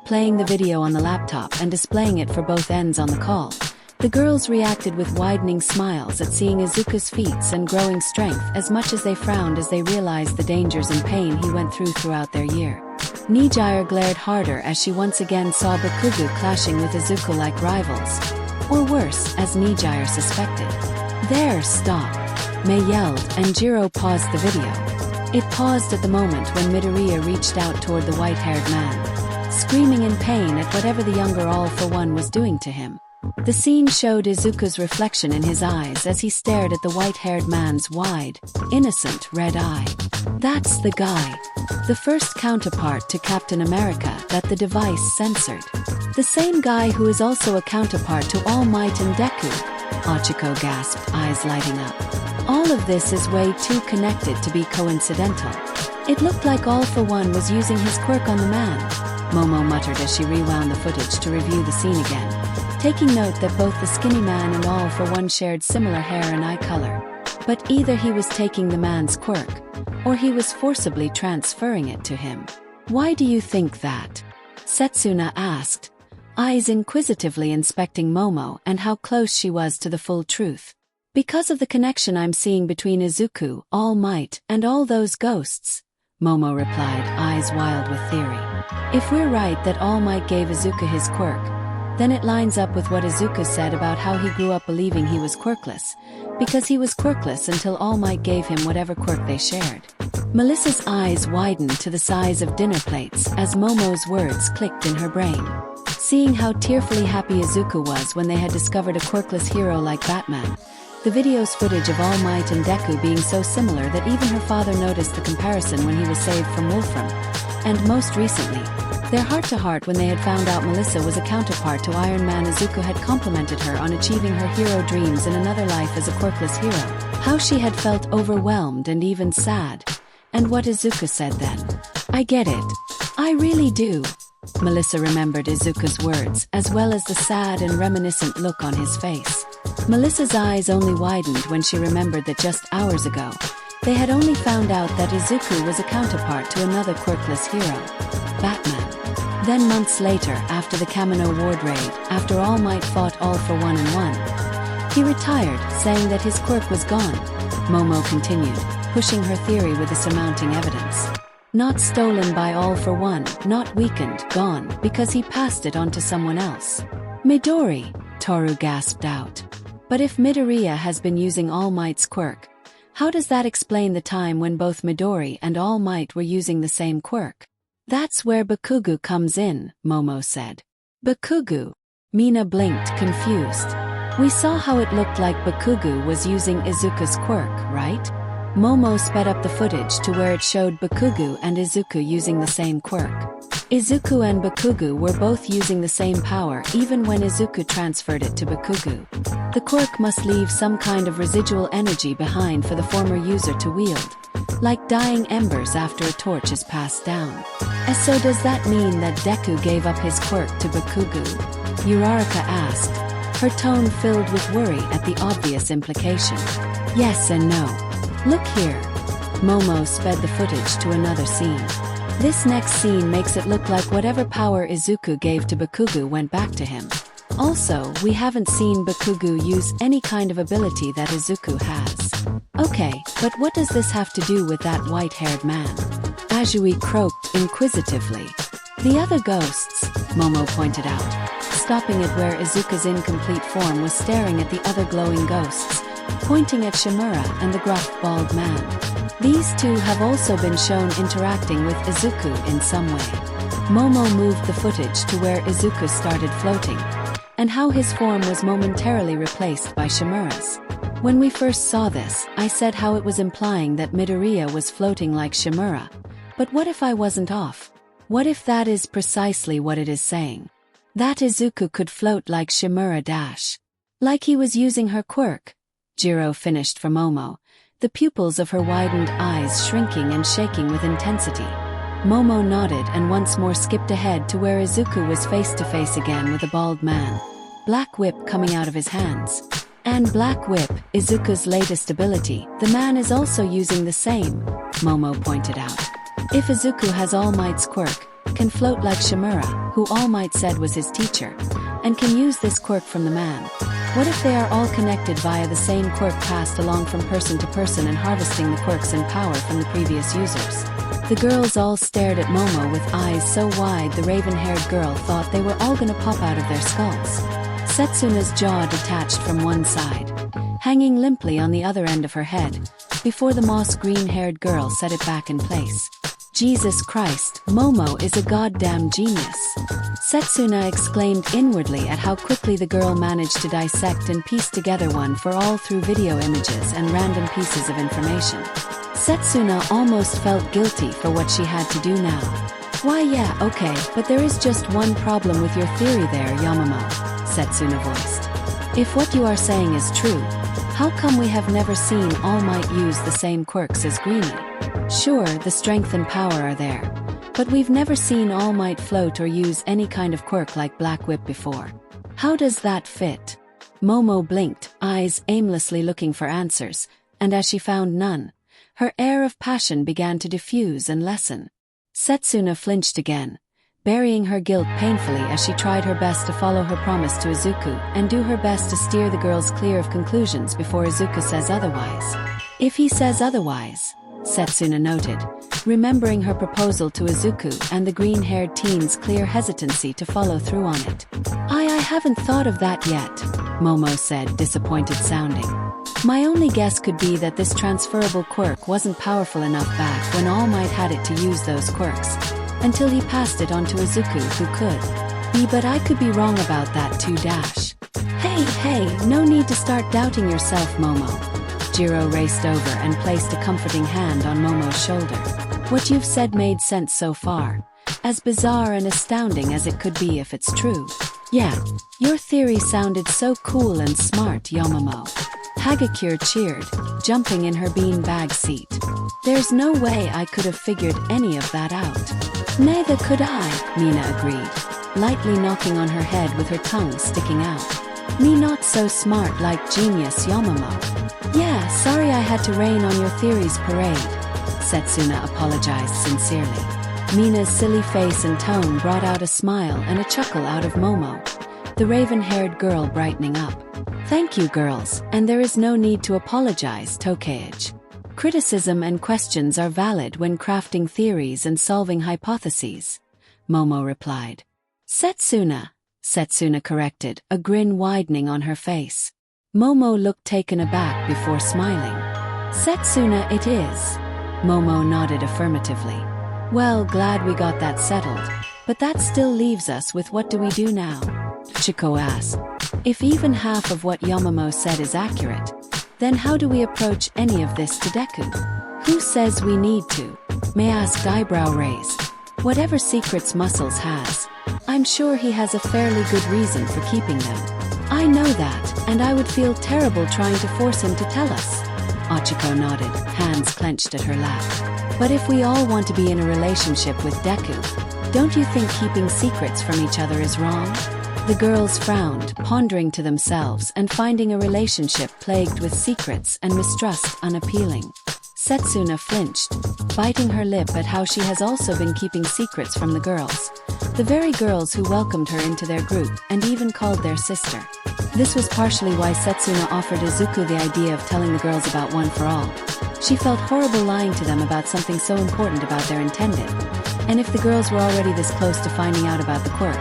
A: Playing the video on the laptop and displaying it for both ends on the call. The girls reacted with widening smiles at seeing Izuku's feats and growing strength as much as they frowned as they realized the dangers and pain he went through throughout their year. Nijire glared harder as she once again saw Bakugo clashing with Izuku like rivals. Or worse, as Nijire suspected. There, stop. May yelled, and Jiro paused the video. It paused at the moment when Midoriya reached out toward the white-haired man, screaming in pain at whatever the younger All-for-One was doing to him. The scene showed Izuku's reflection in his eyes as he stared at the white-haired man's wide, innocent red eye. That's the guy. The first counterpart to Captain America that the device censored. The same guy who is also a counterpart to All Might and Deku. Ochiko gasped, eyes lighting up. All of this is way too connected to be coincidental. It looked like All for One was using his quirk on the man, Momo muttered as she rewound the footage to review the scene again, taking note that both the skinny man and All for One shared similar hair and eye color. But either he was taking the man's quirk, or he was forcibly transferring it to him. Why do you think that? Setsuna asked, eyes inquisitively inspecting Momo and how close she was to the full truth. Because of the connection I'm seeing between Izuku, All Might, and all those ghosts, Momo replied, eyes wild with theory. If we're right that All Might gave Izuku his quirk, then it lines up with what Izuku said about how he grew up believing he was quirkless, because he was quirkless until All Might gave him whatever quirk they shared. Melissa's eyes widened to the size of dinner plates as Momo's words clicked in her brain. Seeing how tearfully happy Izuku was when they had discovered a quirkless hero like Batman, the video's footage of All Might and Deku being so similar that even her father noticed the comparison when he was saved from Wolfram, and most recently, their heart-to-heart when they had found out Melissa was a counterpart to Iron Man. Izuku had complimented her on achieving her hero dreams in another life as a quirkless hero, how she had felt overwhelmed and even sad, and what Izuku said then. I get it. I really do. Melissa remembered Izuku's words as well as the sad and reminiscent look on his face. Melissa's eyes only widened when she remembered that just hours ago, they had only found out that Izuku was a counterpart to another quirkless hero, Batman. Then months later, after the Kamino Ward raid, after All Might fought All for One and won, he retired, saying that his quirk was gone. Momo continued, pushing her theory with the surmounting evidence. Not stolen by All for One, not weakened, gone, because he passed it on to someone else. Midori, Toru gasped out. But if Midoriya has been using All Might's quirk, how does that explain the time when both Midori and All Might were using the same quirk? That's where Bakugu comes in, Momo said. Bakugu? Mina blinked, confused. We saw how it looked like Bakugu was using Izuku's quirk, right? Momo sped up the footage to where it showed Bakugu and Izuku using the same quirk. Izuku and Bakugu were both using the same power even when Izuku transferred it to Bakugu. The quirk must leave some kind of residual energy behind for the former user to wield, like dying embers after a torch is passed down. So does that mean that Deku gave up his quirk to Bakugu? Uraraka asked, her tone filled with worry at the obvious implication. Yes and no. Look here. Momo sped the footage to another scene. This next scene makes it look like whatever power Izuku gave to Bakugu went back to him. Also, we haven't seen Bakugu use any kind of ability that Izuku has. Okay, but what does this have to do with that white-haired man? Azui croaked inquisitively. The other ghosts, Momo pointed out, stopping at where Izuku's incomplete form was staring at the other glowing ghosts, pointing at Shimura and the gruff, bald man. These two have also been shown interacting with Izuku in some way. Momo moved the footage to where Izuku started floating, and how his form was momentarily replaced by Shimura's. When we first saw this, I said how it was implying that Midoriya was floating like Shimura. But what if I wasn't off? What if that is precisely what it is saying? That Izuku could float like Shimura dash. Like he was using her quirk. Jiro finished for Momo, the pupils of her widened eyes shrinking and shaking with intensity. Momo nodded and once more skipped ahead to where Izuku was face to face again with a bald man, Black Whip coming out of his hands. And Black Whip, Izuku's latest ability, the man is also using the same, Momo pointed out. If Izuku has All Might's quirk, can float like Shimura, who All Might said was his teacher, and can use this quirk from the man, what if they are all connected via the same quirk passed along from person to person and harvesting the quirks and power from the previous users? The girls all stared at Momo with eyes so wide the raven-haired girl thought they were all gonna pop out of their skulls. Setsuna's jaw detached from one side, hanging limply on the other end of her head, before the moss green-haired girl set it back in place. Jesus Christ, Momo is a goddamn genius. Setsuna exclaimed inwardly at how quickly the girl managed to dissect and piece together one for all through video images and random pieces of information. Setsuna almost felt guilty for what she had to do now. Why yeah, okay, but there is just one problem with your theory there, Yamamoto, Setsuna voiced. If what you are saying is true, How come we have never seen All Might use the same quirks as Greenie? Sure, the strength and power are there, but we've never seen All Might float or use any kind of quirk like Black Whip before. How does that fit? Momo blinked, eyes aimlessly looking for answers, and as she found none, her air of passion began to diffuse and lessen. Setsuna flinched again, burying her guilt painfully as she tried her best to follow her promise to Izuku and do her best to steer the girls clear of conclusions before Izuku says otherwise. If he says otherwise, Setsuna noted, remembering her proposal to Izuku and the green-haired teen's clear hesitancy to follow through on it. I haven't thought of that yet, Momo said, disappointed sounding. My only guess could be that this transferable quirk wasn't powerful enough back when All Might had it to use those quirks, until he passed it on to Izuku who could. But I could be wrong about that too. Hey, no need to start doubting yourself, Momo. Jiro raced over and placed a comforting hand on Momo's shoulder. What you've said made sense so far, as bizarre and astounding as it could be if it's true. Yeah, your theory sounded so cool and smart, Yamamoto. Hagakure cheered, jumping in her bean-bag seat. There's no way I could have figured any of that out. Neither could I, Mina agreed, lightly knocking on her head with her tongue sticking out. Me not so smart like genius, Yamamoto. Yeah, sorry I had to rain on your theories parade. Setsuna apologized sincerely. Mina's silly face and tone brought out a smile and a chuckle out of Momo, the raven-haired girl brightening up. Thank you, girls, and there is no need to apologize, Tokage. Criticism and questions are valid when crafting theories and solving hypotheses, Momo replied. Setsuna corrected, a grin widening on her face. Momo looked taken aback before smiling. Setsuna it is. Momo nodded affirmatively. Well, glad we got that settled, but that still leaves us with what do we do now? Chiko asked. If even half of what Yamamoto said is accurate, then how do we approach any of this to Deku? Who says we need to? May asked, eyebrow raised. Whatever secrets Muscles has, I'm sure he has a fairly good reason for keeping them. I know that, and I would feel terrible trying to force him to tell us. Ochiko nodded, hands clenched at her lap. But if we all want to be in a relationship with Deku, don't you think keeping secrets from each other is wrong? The girls frowned, pondering to themselves and finding a relationship plagued with secrets and mistrust unappealing. Setsuna flinched, biting her lip at how she has also been keeping secrets from the girls. The very girls who welcomed her into their group and even called their sister. This was partially why Setsuna offered Izuku the idea of telling the girls about One for All. She felt horrible lying to them about something so important about their intended. And if the girls were already this close to finding out about the quirk,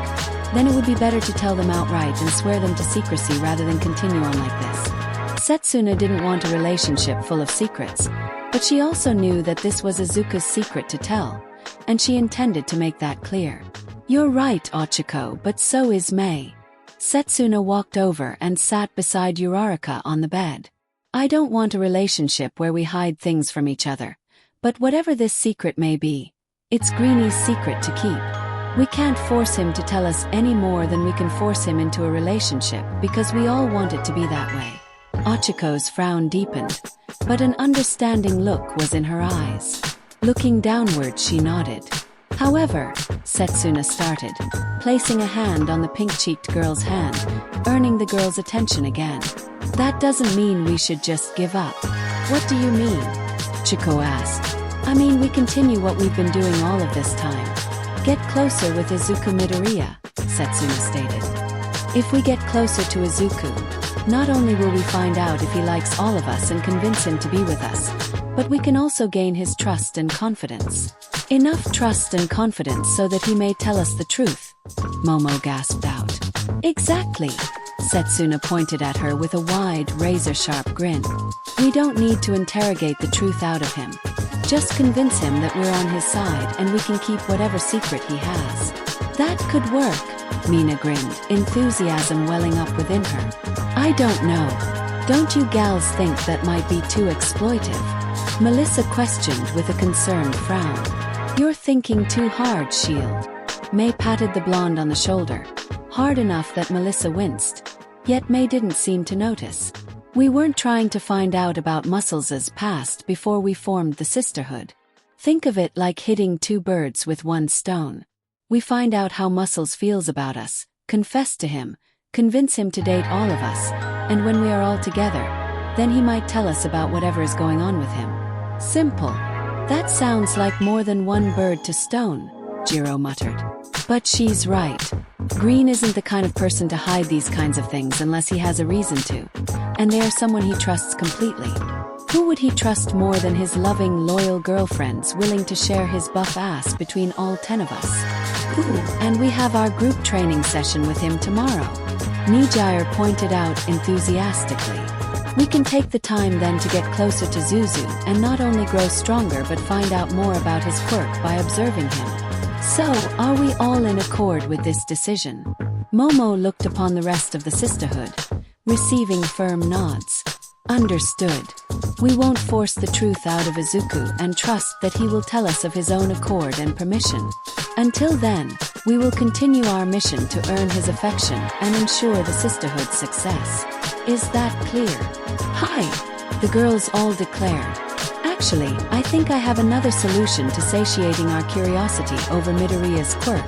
A: then it would be better to tell them outright and swear them to secrecy rather than continue on like this. Setsuna didn't want a relationship full of secrets, but she also knew that this was Izuku's secret to tell, and she intended to make that clear. You're right, Ochiko, but so is Mei. Setsuna walked over and sat beside Uraraka on the bed. I don't want a relationship where we hide things from each other, but whatever this secret may be, it's Greenie's secret to keep. We can't force him to tell us any more than we can force him into a relationship because we all want it to be that way. Ochiko's frown deepened, but an understanding look was in her eyes. Looking downward, she nodded. However, Setsuna started, placing a hand on the pink-cheeked girl's hand, earning the girl's attention again. That doesn't mean we should just give up. What do you mean? Chiko asked. I mean we continue what we've been doing all of this time. Get closer with Izuku Midoriya, Setsuna stated. If we get closer to Izuku, not only will we find out if he likes all of us and convince him to be with us, but we can also gain his trust and confidence. Enough trust and confidence so that he may tell us the truth, Momo gasped out. Exactly, Setsuna pointed at her with a wide, razor-sharp grin. We don't need to interrogate the truth out of him. Just convince him that we're on his side and we can keep whatever secret he has. That could work, Mina grinned, enthusiasm welling up within her. I don't know. Don't you gals think that might be too exploitive? Melissa questioned with a concerned frown. You're thinking too hard, Shield. May patted the blonde on the shoulder, hard enough that Melissa winced, yet May didn't seem to notice. We weren't trying to find out about Muscles' past before we formed the sisterhood. Think of it like hitting two birds with one stone. We find out how Muscles feels about us, confess to him, convince him to date all of us, and when we are all together, then he might tell us about whatever is going on with him. Simple. That sounds like more than one bird to stone, Jiro muttered. But she's right. Green isn't the kind of person to hide these kinds of things unless he has a reason to, and they are someone he trusts completely. Who would he trust more than his loving, loyal girlfriends willing to share his buff ass between all 10 of us? Ooh, and we have our group training session with him tomorrow, Nijire pointed out enthusiastically. We can take the time then to get closer to Zuzu and not only grow stronger but find out more about his quirk by observing him. So, are we all in accord with this decision? Momo looked upon the rest of the sisterhood, receiving firm nods. Understood. We won't force the truth out of Izuku and trust that he will tell us of his own accord and permission. Until then, we will continue our mission to earn his affection and ensure the sisterhood's success. Is that clear? Hi! The girls all declared. Actually, I think I have another solution to satiating our curiosity over Midoriya's quirk.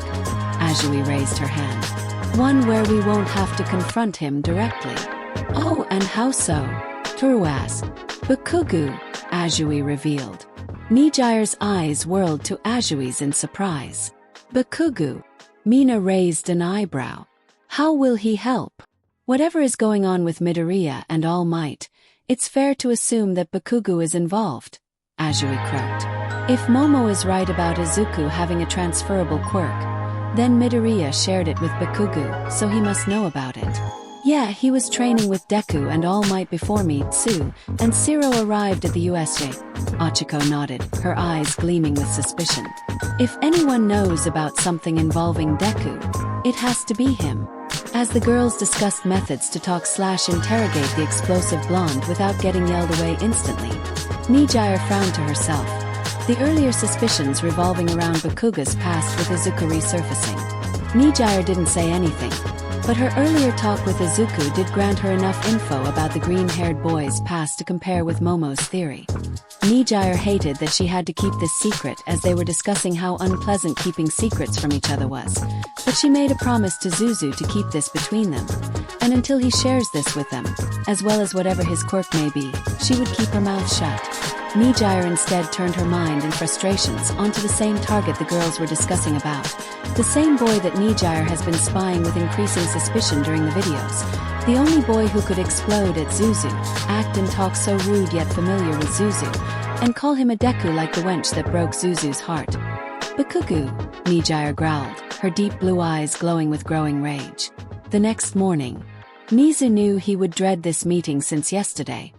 A: Azui raised her hand. One where we won't have to confront him directly. Oh, and how so? Toru asked. Bakugu, Azui revealed. Nijire's eyes whirled to Azui's in surprise. Bakugu. Mina raised an eyebrow. How will he help? Whatever is going on with Midoriya and All Might, it's fair to assume that Bakugu is involved, Azui croaked. If Momo is right about Izuku having a transferable quirk, then Midoriya shared it with Bakugu, so he must know about it. Yeah, he was training with Deku and All Might before me, Tsu, and Zero arrived at the USJ. Ochiko nodded, her eyes gleaming with suspicion. If anyone knows about something involving Deku, it has to be him. As the girls discussed methods to talk/interrogate the explosive blonde without getting yelled away instantly, Nijire frowned to herself. The earlier suspicions revolving around Bakuga's past with Izuku resurfacing. Nijire didn't say anything, but her earlier talk with Izuku did grant her enough info about the green-haired boy's past to compare with Momo's theory. Nijire hated that she had to keep this secret as they were discussing how unpleasant keeping secrets from each other was, but she made a promise to Zuzu to keep this between them, and until he shares this with them, as well as whatever his quirk may be, she would keep her mouth shut. Nijire instead turned her mind and frustrations onto the same target the girls were discussing about, the same boy that Nijire has been spying with increasing suspicion during the videos, the only boy who could explode at Zuzu, act and talk so rude yet familiar with Zuzu, and call him a Deku like the wench that broke Zuzu's heart. Bakugu, Nijire growled, her deep blue eyes glowing with growing rage. The next morning, Nizu knew he would dread this meeting since yesterday.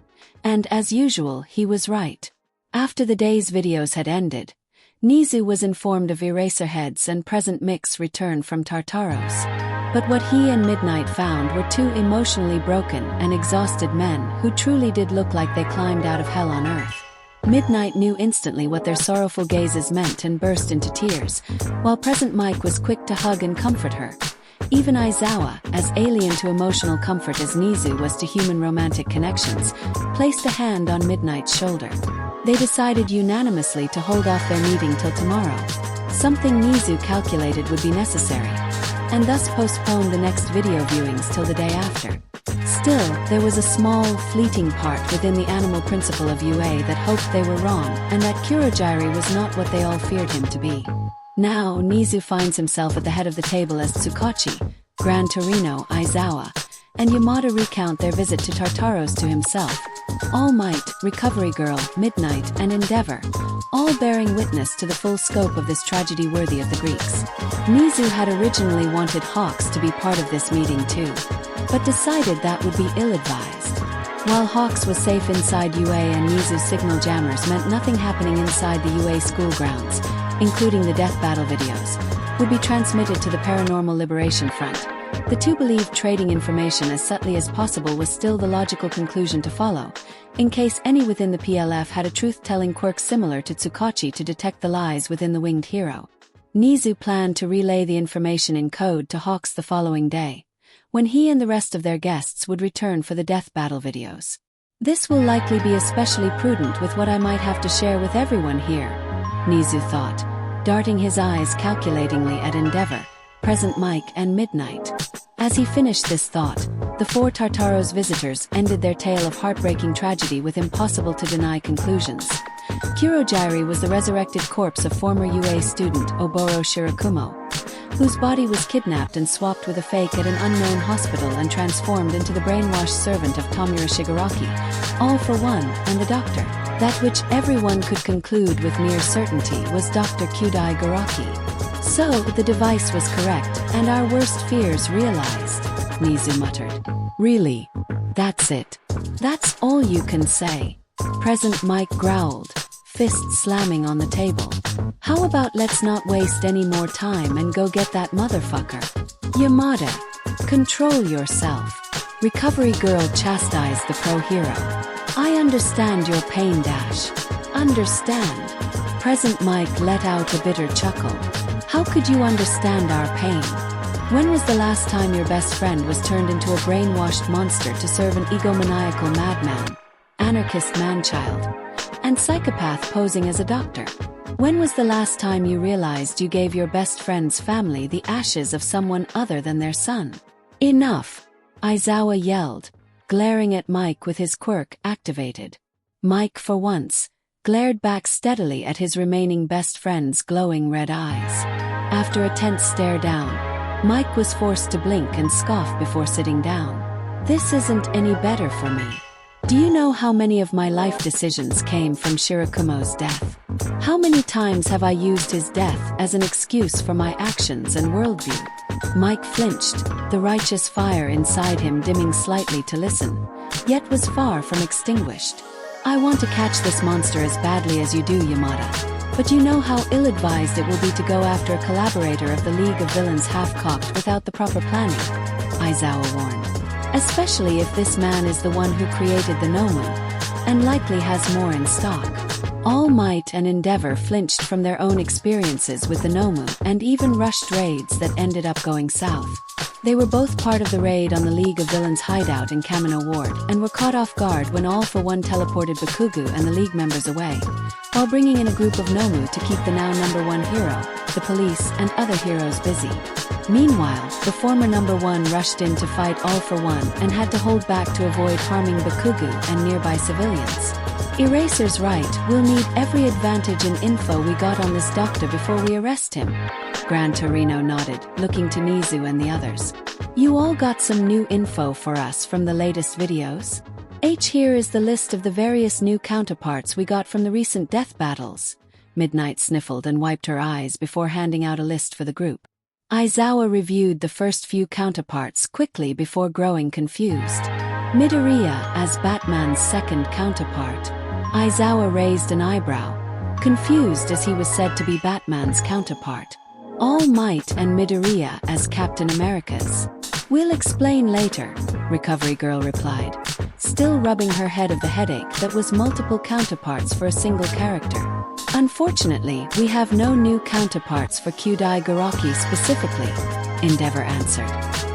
A: And as usual, he was right. After the day's videos had ended, Nizu was informed of Eraserhead's and Present Mix's return from Tartaros. But what he and Midnight found were two emotionally broken and exhausted men who truly did look like they climbed out of hell on earth. Midnight knew instantly what their sorrowful gazes meant and burst into tears, while Present Mike was quick to hug and comfort her. Even Aizawa, as alien to emotional comfort as Nizu was to human romantic connections, placed a hand on Midnight's shoulder. They decided unanimously to hold off their meeting till tomorrow, something Nizu calculated would be necessary, and thus postponed the next video viewings till the day after. Still, there was a small, fleeting part within the animal principle of UA that hoped they were wrong and that Kurogiri was not what they all feared him to be. Now, Nizu finds himself at the head of the table as Tsukachi, Gran Torino, Aizawa, and Yamada recount their visit to Tartaros to himself. All Might, Recovery Girl, Midnight, and Endeavor, all bearing witness to the full scope of this tragedy worthy of the Greeks. Nizu had originally wanted Hawks to be part of this meeting too, but decided that would be ill-advised. While Hawks was safe inside UA and Nizu's signal jammers meant nothing happening inside the UA school grounds, including the death battle videos, would be transmitted to the Paranormal Liberation Front. The two believed trading information as subtly as possible was still the logical conclusion to follow, in case any within the PLF had a truth-telling quirk similar to Tsukachi to detect the lies within the winged hero. Nizu planned to relay the information in code to Hawks the following day, when he and the rest of their guests would return for the death battle videos. This will likely be especially prudent with what I might have to share with everyone here, Nizu thought, darting his eyes calculatingly at Endeavor, Present Mike and Midnight. As he finished this thought, the four Tartaro's visitors ended their tale of heartbreaking tragedy with impossible-to-deny conclusions. Kurojiri was the resurrected corpse of former UA student Oboro Shirakumo, whose body was kidnapped and swapped with a fake at an unknown hospital and transformed into the brainwashed servant of Tomura Shigaraki, all for one, and the doctor. That which everyone could conclude with near certainty was Dr. Kyudai Garaki. So, the device was correct, and our worst fears realized, Nizu muttered. Really? That's it? That's all you can say? Present Mike growled, fist slamming on the table. How about let's not waste any more time and go get that motherfucker? Yamada, control yourself. Recovery Girl chastised the pro-hero. I understand your pain, Dash. Understand? Present Mike let out a bitter chuckle. How could you understand our pain? When was the last time your best friend was turned into a brainwashed monster to serve an egomaniacal madman, anarchist manchild, and psychopath posing as a doctor? When was the last time you realized you gave your best friend's family the ashes of someone other than their son? Enough! Aizawa yelled, glaring at Mike with his quirk activated. Mike, for once, glared back steadily at his remaining best friend's glowing red eyes. After a tense stare down, Mike was forced to blink and scoff before sitting down. This isn't any better for me. Do you know how many of my life decisions came from Shirakumo's death? How many times have I used his death as an excuse for my actions and worldview? Mike flinched, the righteous fire inside him dimming slightly to listen, yet was far from extinguished. I want to catch this monster as badly as you do, Yamada. But you know how ill-advised it will be to go after a collaborator of the League of Villains half-cocked without the proper planning, Aizawa warned. Especially if this man is the one who created the Nomu, and likely has more in stock. All Might and Endeavor flinched from their own experiences with the Nomu and even rushed raids that ended up going south. They were both part of the raid on the League of Villains hideout in Kamino Ward and were caught off guard when All for One teleported Bakugu and the League members away, while bringing in a group of Nomu to keep the now #1 hero, the police, and other heroes busy. Meanwhile, the former #1 rushed in to fight All for One and had to hold back to avoid harming Bakugu and nearby civilians. Eraser's right, we'll need every advantage and info we got on this doctor before we arrest him. Gran Torino nodded, looking to Nizu and the others. You all got some new info for us from the latest videos? Here is the list of the various new counterparts we got from the recent death battles. Midnight sniffled and wiped her eyes before handing out a list for the group. Aizawa reviewed the first few counterparts quickly before growing confused. Midoriya as Batman's second counterpart. Aizawa raised an eyebrow, confused as he was said to be Batman's counterpart. All Might and Midoriya as Captain America's. We'll explain later, Recovery Girl replied, still rubbing her head of the headache that was multiple counterparts for a single character. Unfortunately, we have no new counterparts for Kyudai Garaki specifically, Endeavor answered.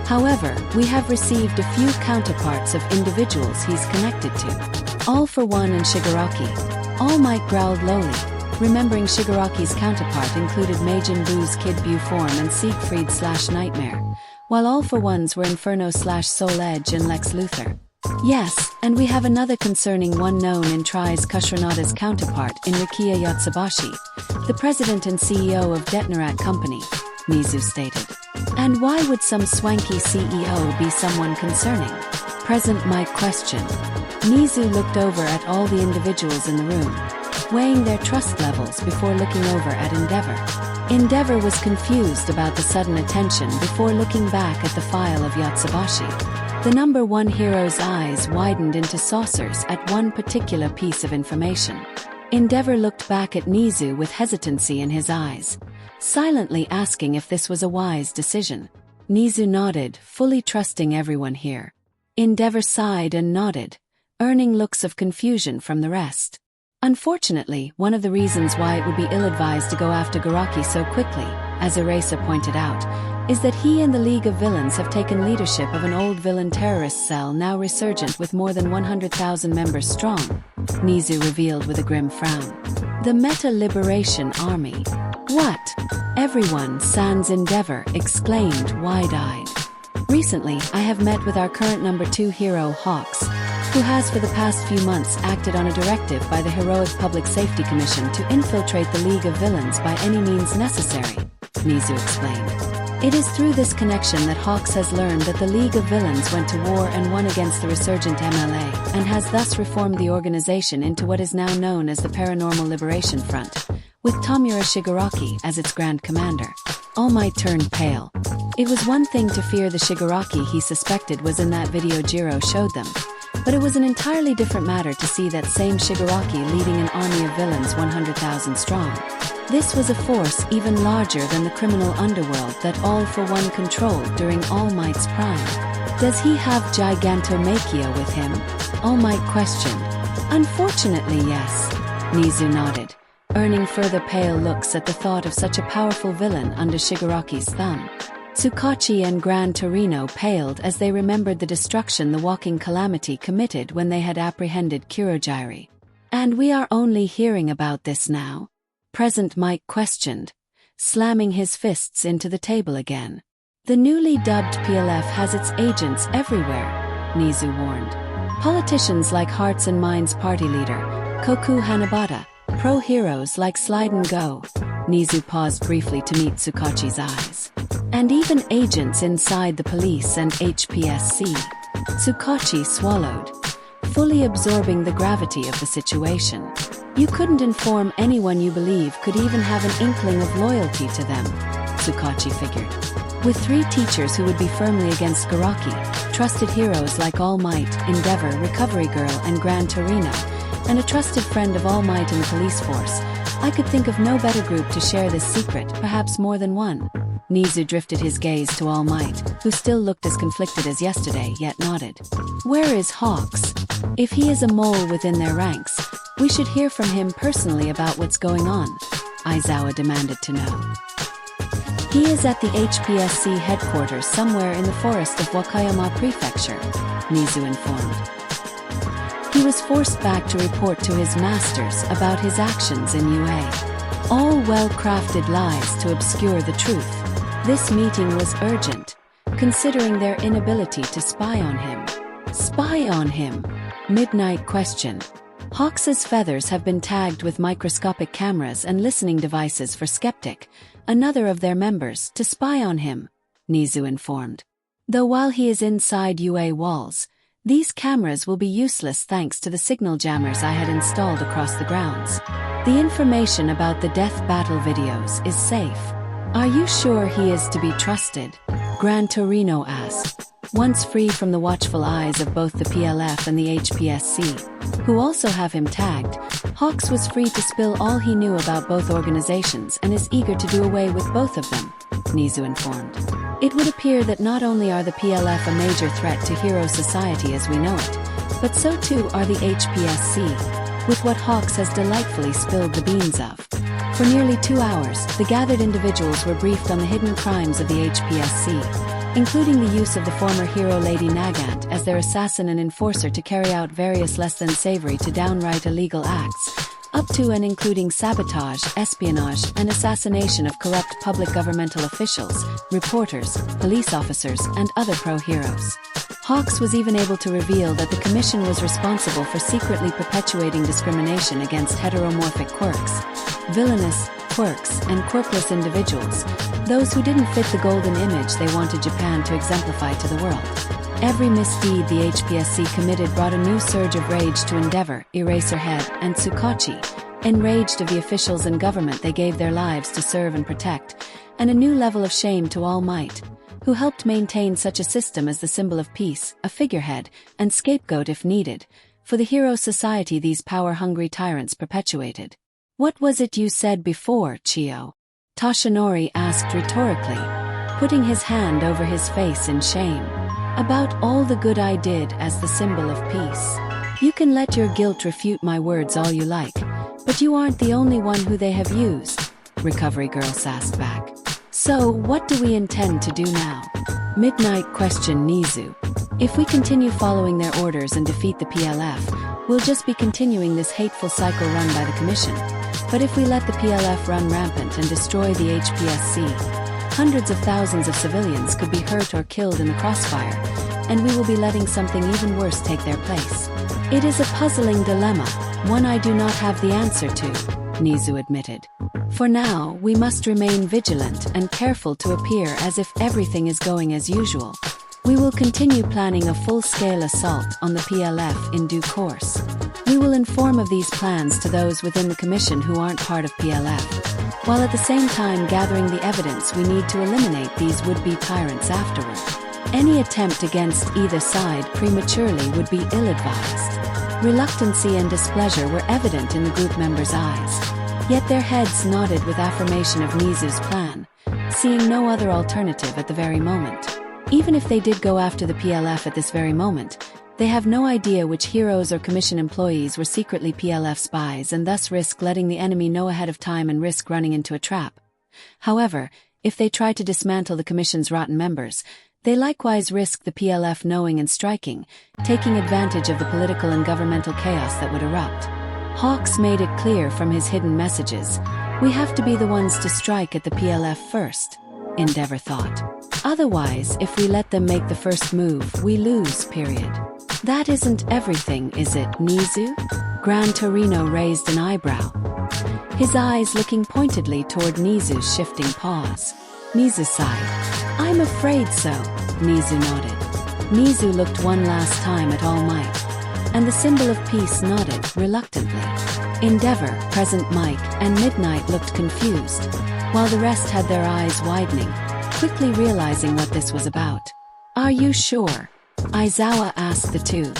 A: However, we have received a few counterparts of individuals he's connected to. All for One and Shigaraki. All Might growled lowly, remembering Shigaraki's counterpart included Majin Buu's Kid Buu form and Siegfried/Nightmare, while All for One's were Inferno/Soul Edge and Lex Luthor. Yes, and we have another concerning one known in Tri's Kushiranada's counterpart in Rikiya Yatsubashi, the president and CEO of Detnerat Company, Nizu stated. And why would some swanky CEO be someone concerning? Present Mike questioned. Nizu looked over at all the individuals in the room, weighing their trust levels before looking over at Endeavor. Endeavor was confused about the sudden attention before looking back at the file of Yatsubashi. The #1 hero's eyes widened into saucers at one particular piece of information. Endeavor looked back at Nizu with hesitancy in his eyes, silently asking if this was a wise decision. Nizu nodded, fully trusting everyone here. Endeavor sighed and nodded, earning looks of confusion from the rest. Unfortunately, one of the reasons why it would be ill-advised to go after Garaki so quickly as Erasa pointed out, is that he and the League of Villains have taken leadership of an old villain terrorist cell now resurgent with more than 100,000 members strong, Nizu revealed with a grim frown. The Meta Liberation Army. What? Everyone sans Endeavor exclaimed wide-eyed. Recently, I have met with our current number 2 hero, Hawks, who has for the past few months acted on a directive by the Heroic Public Safety Commission to infiltrate the League of Villains by any means necessary, Nizu explained. It is through this connection that Hawks has learned that the League of Villains went to war and won against the resurgent MLA, and has thus reformed the organization into what is now known as the Paranormal Liberation Front, with Tamura Shigaraki as its Grand Commander. All Might turned pale. It was one thing to fear the Shigaraki he suspected was in that video Jiro showed them, but it was an entirely different matter to see that same Shigaraki leading an army of villains 100,000 strong. This was a force even larger than the criminal underworld that All for One controlled during All Might's prime. Does he have Gigantomachia with him? All Might questioned. Unfortunately, yes. Nizu nodded, earning further pale looks at the thought of such a powerful villain under Shigaraki's thumb. Tsukachi and Gran Torino paled as they remembered the destruction the Walking Calamity committed when they had apprehended Kurogiri. And we are only hearing about this now? Present Mike questioned, slamming his fists into the table again. The newly dubbed PLF has its agents everywhere, Nizu warned. Politicians like Hearts and Minds party leader, Koku Hanabata, pro-heroes like Slide and Go. Nizu paused briefly to meet Tsukachi's eyes. And even agents inside the police and HPSC. Tsukachi swallowed, fully absorbing the gravity of the situation. You couldn't inform anyone you believe could even have an inkling of loyalty to them, Tsukachi figured. With 3 teachers who would be firmly against Garaki, trusted heroes like All Might, Endeavor, Recovery Girl, and Gran Torino, and a trusted friend of All Might in the police force, I could think of no better group to share this secret, perhaps more than one. Nizu drifted his gaze to All Might, who still looked as conflicted as yesterday, yet nodded. Where is Hawks? If he is a mole within their ranks, we should hear from him personally about what's going on, Aizawa demanded to know. He is at the HPSC headquarters somewhere in the forest of Wakayama Prefecture, Nizu informed. He was forced back to report to his masters about his actions in UA. All well-crafted lies to obscure the truth. This meeting was urgent, considering their inability to spy on him. Spy on him? Midnight questioned. Hawks's feathers have been tagged with microscopic cameras and listening devices for Skeptic, another of their members, to spy on him, Nizu informed. Though while he is inside UA walls, these cameras will be useless thanks to the signal jammers I had installed across the grounds. The information about the death battle videos is safe. Are you sure he is to be trusted? Gran Torino asked. Once free from the watchful eyes of both the PLF and the HPSC, who also have him tagged, Hawks was free to spill all he knew about both organizations and is eager to do away with both of them, Nizu informed. It would appear that not only are the PLF a major threat to hero society as we know it, but so too are the HPSC, with what Hawks has delightfully spilled the beans of. For nearly 2 hours, the gathered individuals were briefed on the hidden crimes of the HPSC, including the use of the former hero Lady Nagant as their assassin and enforcer to carry out various less-than-savory to downright illegal acts, up to and including sabotage, espionage, and assassination of corrupt public governmental officials, reporters, police officers, and other pro-heroes. Hawks was even able to reveal that the Commission was responsible for secretly perpetuating discrimination against heteromorphic quirks, villainous, quirks, and quirkless individuals, those who didn't fit the golden image they wanted Japan to exemplify to the world. Every misdeed the HPSC committed brought a new surge of rage to Endeavor, Eraserhead, and Tsukachi, enraged of the officials and government they gave their lives to serve and protect, and a new level of shame to All Might, who helped maintain such a system as the symbol of peace, a figurehead, and scapegoat if needed, for the hero society these power-hungry tyrants perpetuated. What was it you said before, Chio? Toshinori asked rhetorically, putting his hand over his face in shame. About all the good I did as the symbol of peace. You can let your guilt refute my words all you like, but you aren't the only one who they have used, Recovery Girl sassed back. So, what do we intend to do now? Midnight questioned Nizu. If we continue following their orders and defeat the PLF, we'll just be continuing this hateful cycle run by the Commission. But if we let the PLF run rampant and destroy the HPSC, hundreds of thousands of civilians could be hurt or killed in the crossfire, and we will be letting something even worse take their place. It is a puzzling dilemma, one I do not have the answer to, Nizu admitted. For now, we must remain vigilant and careful to appear as if everything is going as usual. We will continue planning a full-scale assault on the PLF in due course. We will inform of these plans to those within the Commission who aren't part of PLF, while at the same time gathering the evidence we need to eliminate these would-be tyrants afterward. Any attempt against either side prematurely would be ill-advised. Reluctancy and displeasure were evident in the group members' eyes, yet their heads nodded with affirmation of Nizu's plan, seeing no other alternative at the very moment. Even if they did go after the PLF at this very moment, they have no idea which heroes or Commission employees were secretly PLF spies and thus risk letting the enemy know ahead of time and risk running into a trap. However, if they try to dismantle the Commission's rotten members, they likewise risk the PLF knowing and striking, taking advantage of the political and governmental chaos that would erupt. Hawks made it clear from his hidden messages, "We have to be the ones to strike at the PLF first," Endeavor thought. "Otherwise, if we let them make the first move, we lose, period." "That isn't everything, is it, Nizu?" Gran Torino raised an eyebrow, his eyes looking pointedly toward Nizu's shifting paws. Nizu sighed. "I'm afraid so," Nizu nodded. Nizu looked one last time at All Might, and the symbol of peace nodded, reluctantly. Endeavor, Present Mike, and Midnight looked confused, while the rest had their eyes widening, quickly realizing what this was about. "Are you sure?" Aizawa asked the two,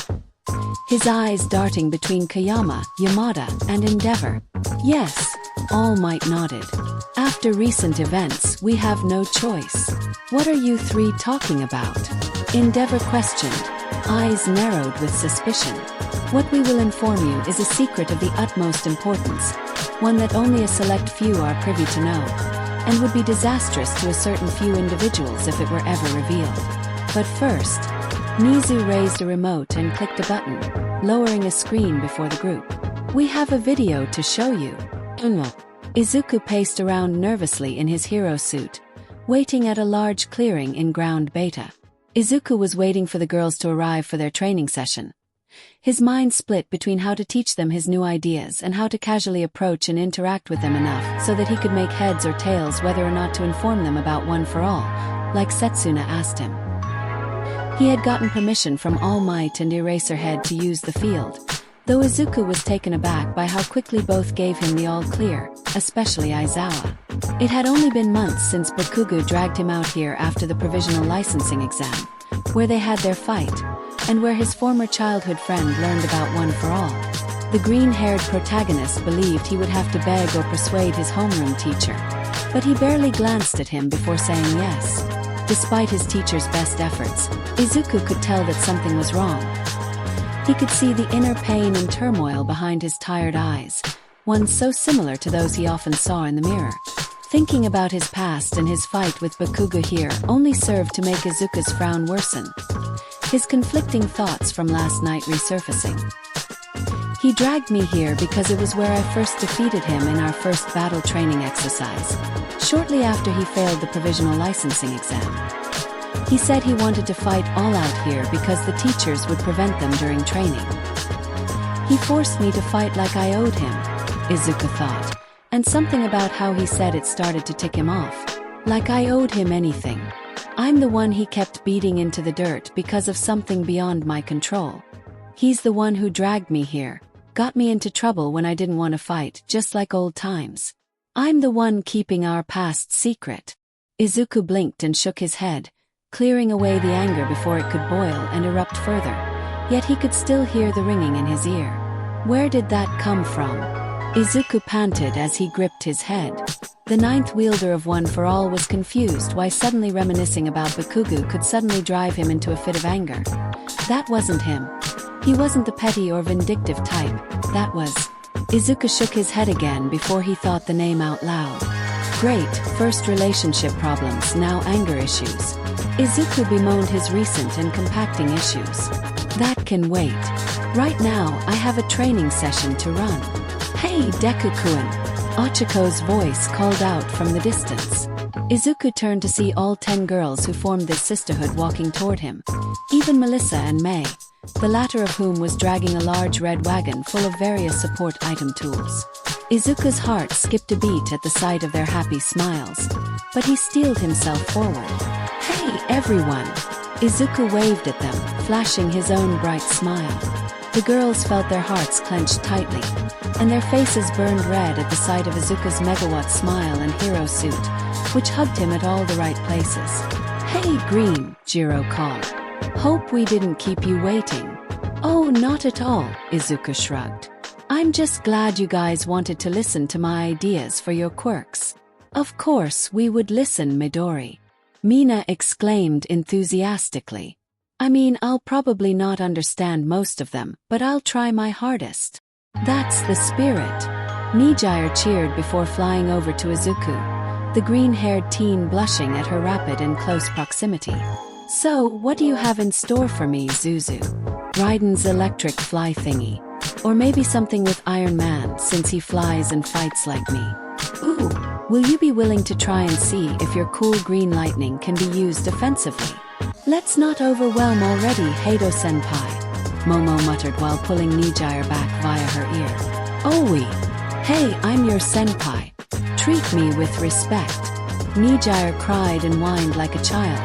A: his eyes darting between Kayama, Yamada, and Endeavor. "Yes," All Might nodded. "After recent events, we have no choice." "What are you three talking about?" Endeavor questioned, eyes narrowed with suspicion. "What we will inform you is a secret of the utmost importance, one that only a select few are privy to know, and would be disastrous to a certain few individuals if it were ever revealed. But first," Nizu raised a remote and clicked a button, lowering a screen before the group. "We have a video to show you." Izuku paced around nervously in his hero suit, waiting at a large clearing in ground beta. Izuku was waiting for the girls to arrive for their training session. His mind split between how to teach them his new ideas and how to casually approach and interact with them enough so that he could make heads or tails whether or not to inform them about One for All, like Setsuna asked him. He had gotten permission from All Might and Eraserhead to use the field, though Izuku was taken aback by how quickly both gave him the all-clear, especially Aizawa. It had only been months since Bakugo dragged him out here after the provisional licensing exam, where they had their fight, and where his former childhood friend learned about One for All. The green-haired protagonist believed he would have to beg or persuade his homeroom teacher, but he barely glanced at him before saying yes. Despite his teacher's best efforts, Izuku could tell that something was wrong. He could see the inner pain and turmoil behind his tired eyes, one so similar to those he often saw in the mirror. Thinking about his past and his fight with Bakugo here only served to make Izuku's frown worsen, his conflicting thoughts from last night resurfacing. "He dragged me here because it was where I first defeated him in our first battle training exercise, shortly after he failed the provisional licensing exam. He said he wanted to fight all out here because the teachers would prevent them during training. He forced me to fight like I owed him," Izuku thought, and something about how he said it started to tick him off. "Like I owed him anything. I'm the one he kept beating into the dirt because of something beyond my control. He's the one who dragged me here, got me into trouble when I didn't want to fight, just like old times. I'm the one keeping our past secret." Izuku blinked and shook his head, clearing away the anger before it could boil and erupt further, yet he could still hear the ringing in his ear. "Where did that come from?" Izuku panted as he gripped his head. The ninth wielder of One for All was confused why suddenly reminiscing about Bakugo could suddenly drive him into a fit of anger. That wasn't him. He wasn't the petty or vindictive type, that was... Izuku shook his head again before he thought the name out loud. Great, first relationship problems, now anger issues. Izuku bemoaned his recent and compacting issues. That can wait. Right now, I have a training session to run. Hey, Deku-kun! Ochiko's voice called out from the distance. Izuku turned to see all 10 girls who formed this sisterhood walking toward him. Even Melissa and May, the latter of whom was dragging a large red wagon full of various support item tools. Izuku's heart skipped a beat at the sight of their happy smiles, but he steeled himself forward. Hey, everyone! Izuku waved at them, flashing his own bright smile. The girls felt their hearts clenched tightly, and their faces burned red at the sight of Izuku's megawatt smile and hero suit, which hugged him at all the right places. Hey, Green, Jiro called. Hope we didn't keep you waiting. Oh, not at all, Izuku shrugged. I'm just glad you guys wanted to listen to my ideas for your quirks. Of course we would listen, Midori. Mina exclaimed enthusiastically. I mean, I'll probably not understand most of them, but I'll try my hardest. That's the spirit. Nijire cheered before flying over to Izuku, the green-haired teen blushing at her rapid and close proximity. So, what do you have in store for me, Zuzu? Raiden's electric fly thingy. Or maybe something with Iron Man, since he flies and fights like me. Ooh, will you be willing to try and see if your cool green lightning can be used offensively? Let's not overwhelm already, Heido-senpai, Momo muttered while pulling Nijire back via her ear. Oi! Hey, I'm your senpai. Treat me with respect. Nijire cried and whined like a child,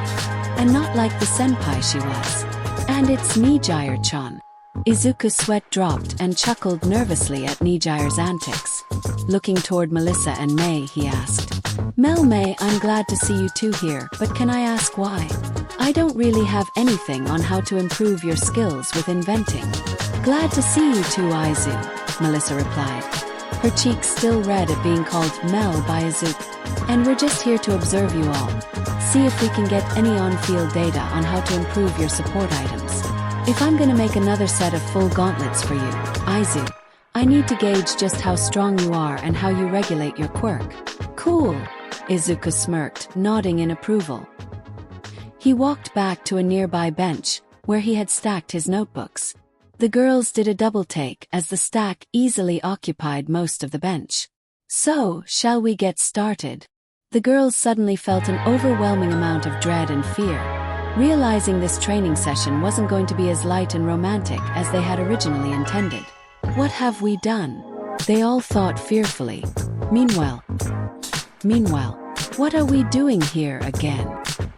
A: and not like the senpai she was. And it's Nijire-chan. Izuku's sweat dropped and chuckled nervously at Nijire's antics. Looking toward Melissa and May, he asked, May, I'm glad to see you two here, but can I ask why? I don't really have anything on how to improve your skills with inventing. Glad to see you too, Izu, Melissa replied, her cheeks still red at being called Mel by Izuku. And we're just here to observe you all. See if we can get any on-field data on how to improve your support items. If I'm gonna make another set of full gauntlets for you, Izu, I need to gauge just how strong you are and how you regulate your quirk. Cool, Izuku smirked, nodding in approval. He walked back to a nearby bench, where he had stacked his notebooks. The girls did a double take as the stack easily occupied most of the bench. So, shall we get started? The girls suddenly felt an overwhelming amount of dread and fear, realizing this training session wasn't going to be as light and romantic as they had originally intended. What have we done? They all thought fearfully. Meanwhile, what are we doing here again?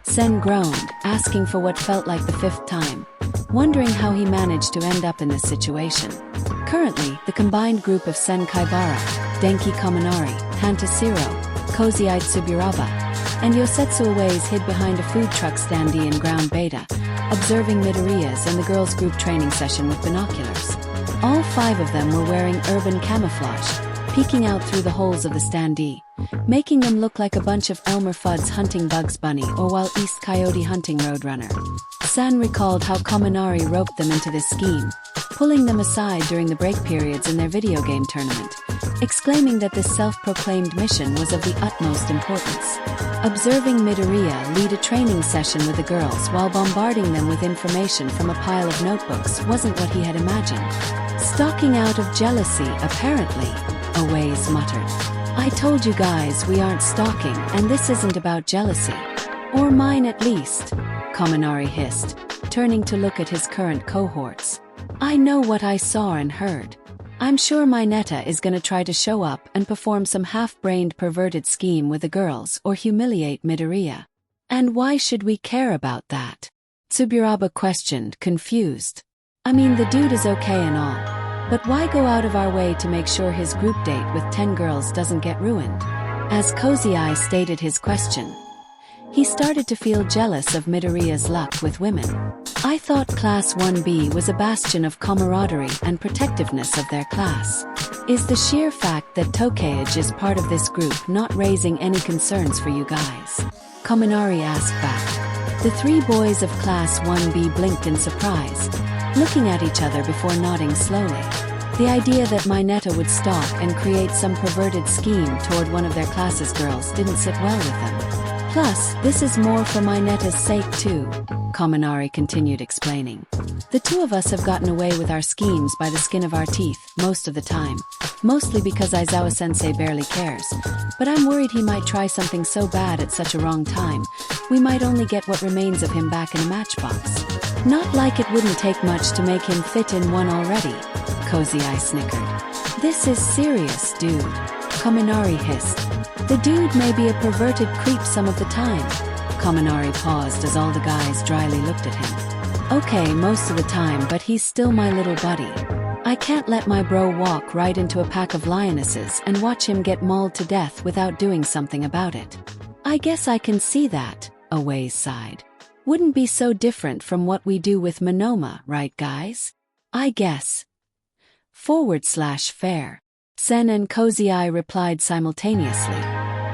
A: Sen groaned, asking for what felt like the 5th time, wondering how he managed to end up in this situation. Currently, the combined group of Sen Kaibara, Denki Kaminari, Hantashiro, Kozai Tsuburaba, and Yosetsu Aways hid behind a food truck standee in ground beta, observing Midoriya's and the girls' group training session with binoculars. All 5 of them were wearing urban camouflage, peeking out through the holes of the standee, making them look like a bunch of Elmer Fudd's hunting Bugs Bunny or Wild East Coyote hunting Roadrunner. San recalled how Kaminari roped them into this scheme, pulling them aside during the break periods in their video game tournament, exclaiming that this self-proclaimed mission was of the utmost importance. Observing Midoriya lead a training session with the girls while bombarding them with information from a pile of notebooks wasn't what he had imagined. Stalking out of jealousy, apparently, Aways muttered. I told you guys we aren't stalking, and this isn't about jealousy. Or mine at least, Kaminari hissed, turning to look at his current cohorts. I know what I saw and heard. I'm sure my Netta is gonna try to show up and perform some half-brained perverted scheme with the girls or humiliate Midoriya. And why should we care about that? Tsuburaba questioned, confused. I mean, the dude is okay and all, but why go out of our way to make sure his group date with 10 girls doesn't get ruined? As Kozai stated his question, he started to feel jealous of Midoriya's luck with women. I thought Class 1B was a bastion of camaraderie and protectiveness of their class. Is the sheer fact that Tokage is part of this group not raising any concerns for you guys? Kaminari asked back. The 3 boys of Class 1B blinked in surprise, looking at each other before nodding slowly. The idea that Mineta would stalk and create some perverted scheme toward one of their class's girls didn't sit well with them. Plus, this is more for Mineta's sake too, Kaminari continued explaining. The two of us have gotten away with our schemes by the skin of our teeth, most of the time. Mostly because Aizawa-sensei barely cares. But I'm worried he might try something so bad at such a wrong time, we might only get what remains of him back in a matchbox. Not like it wouldn't take much to make him fit in one already, Cozy Eye snickered. This is serious, dude, Kaminari hissed. The dude may be a perverted creep some of the time. Kaminari paused as all the guys dryly looked at him. Okay, most of the time, but he's still my little buddy. I can't let my bro walk right into a pack of lionesses and watch him get mauled to death without doing something about it. I guess I can see that, Away's sighed. Wouldn't be so different from what we do with Monoma, right guys? I guess. /fair. Sen and Cozy Eye replied simultaneously.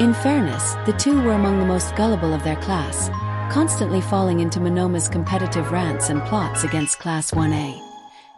A: In fairness, the two were among the most gullible of their class, constantly falling into Monoma's competitive rants and plots against Class 1A.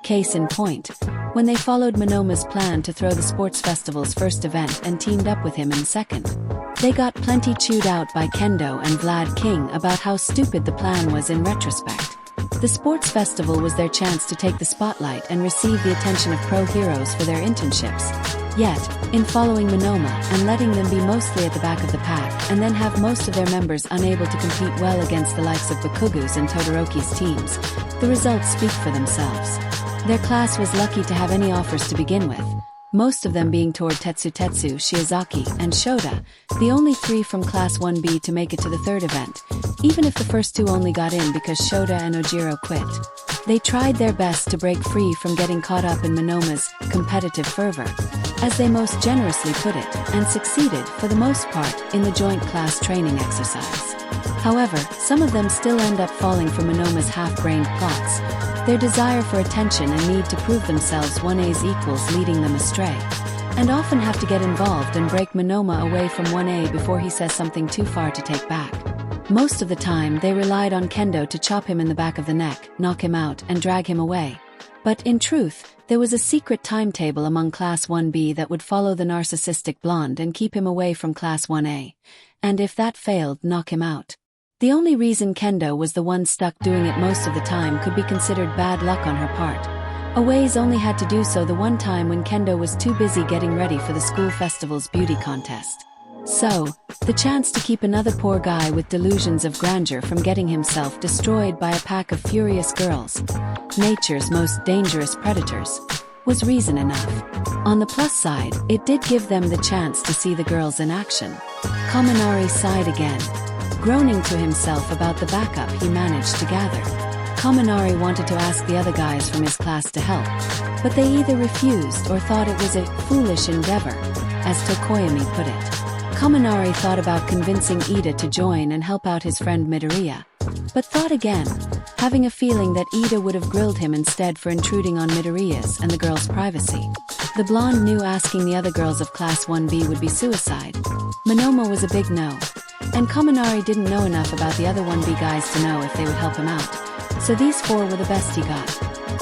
A: Case in point, when they followed Monoma's plan to throw the sports festival's first event and teamed up with him in second. They got plenty chewed out by Kendo and Vlad King about how stupid the plan was in retrospect. The sports festival was their chance to take the spotlight and receive the attention of pro heroes for their internships. Yet, in following Monoma and letting them be mostly at the back of the pack and then have most of their members unable to compete well against the likes of Bakugu's and Todoroki's teams, the results speak for themselves. Their class was lucky to have any offers to begin with, most of them being toward Tetsu, Shiozaki, and Shota, the only three from Class 1B to make it to the third event, even if the first two only got in because Shota and Ojiro quit. They tried their best to break free from getting caught up in Monoma's competitive fervor, as they most generously put it, and succeeded, for the most part, in the joint class training exercise. However, some of them still end up falling for Monoma's half-brained plots, their desire for attention and need to prove themselves 1A's equals leading them astray, and often have to get involved and break Monoma away from 1A before he says something too far to take back. Most of the time, they relied on Kendo to chop him in the back of the neck, knock him out, and drag him away. But in truth, there was a secret timetable among Class 1B that would follow the narcissistic blonde and keep him away from Class 1A, and if that failed, knock him out. The only reason Kendo was the one stuck doing it most of the time could be considered bad luck on her part. Aways only had to do so the one time when Kendo was too busy getting ready for the school festival's beauty contest. So, the chance to keep another poor guy with delusions of grandeur from getting himself destroyed by a pack of furious girls, nature's most dangerous predators, was reason enough. On the plus side, it did give them the chance to see the girls in action. Kaminari sighed again, groaning to himself about the backup he managed to gather. Kaminari wanted to ask the other guys from his class to help, but they either refused or thought it was a foolish endeavor, as Tokoyami put it. Kaminari thought about convincing Ida to join and help out his friend Midoriya, but thought again, having a feeling that Ida would have grilled him instead for intruding on Midoriya's and the girls' privacy. The blonde knew asking the other girls of Class 1B would be suicide. Monoma was a big no, and Kaminari didn't know enough about the other 1B guys to know if they would help him out, so these four were the best he got.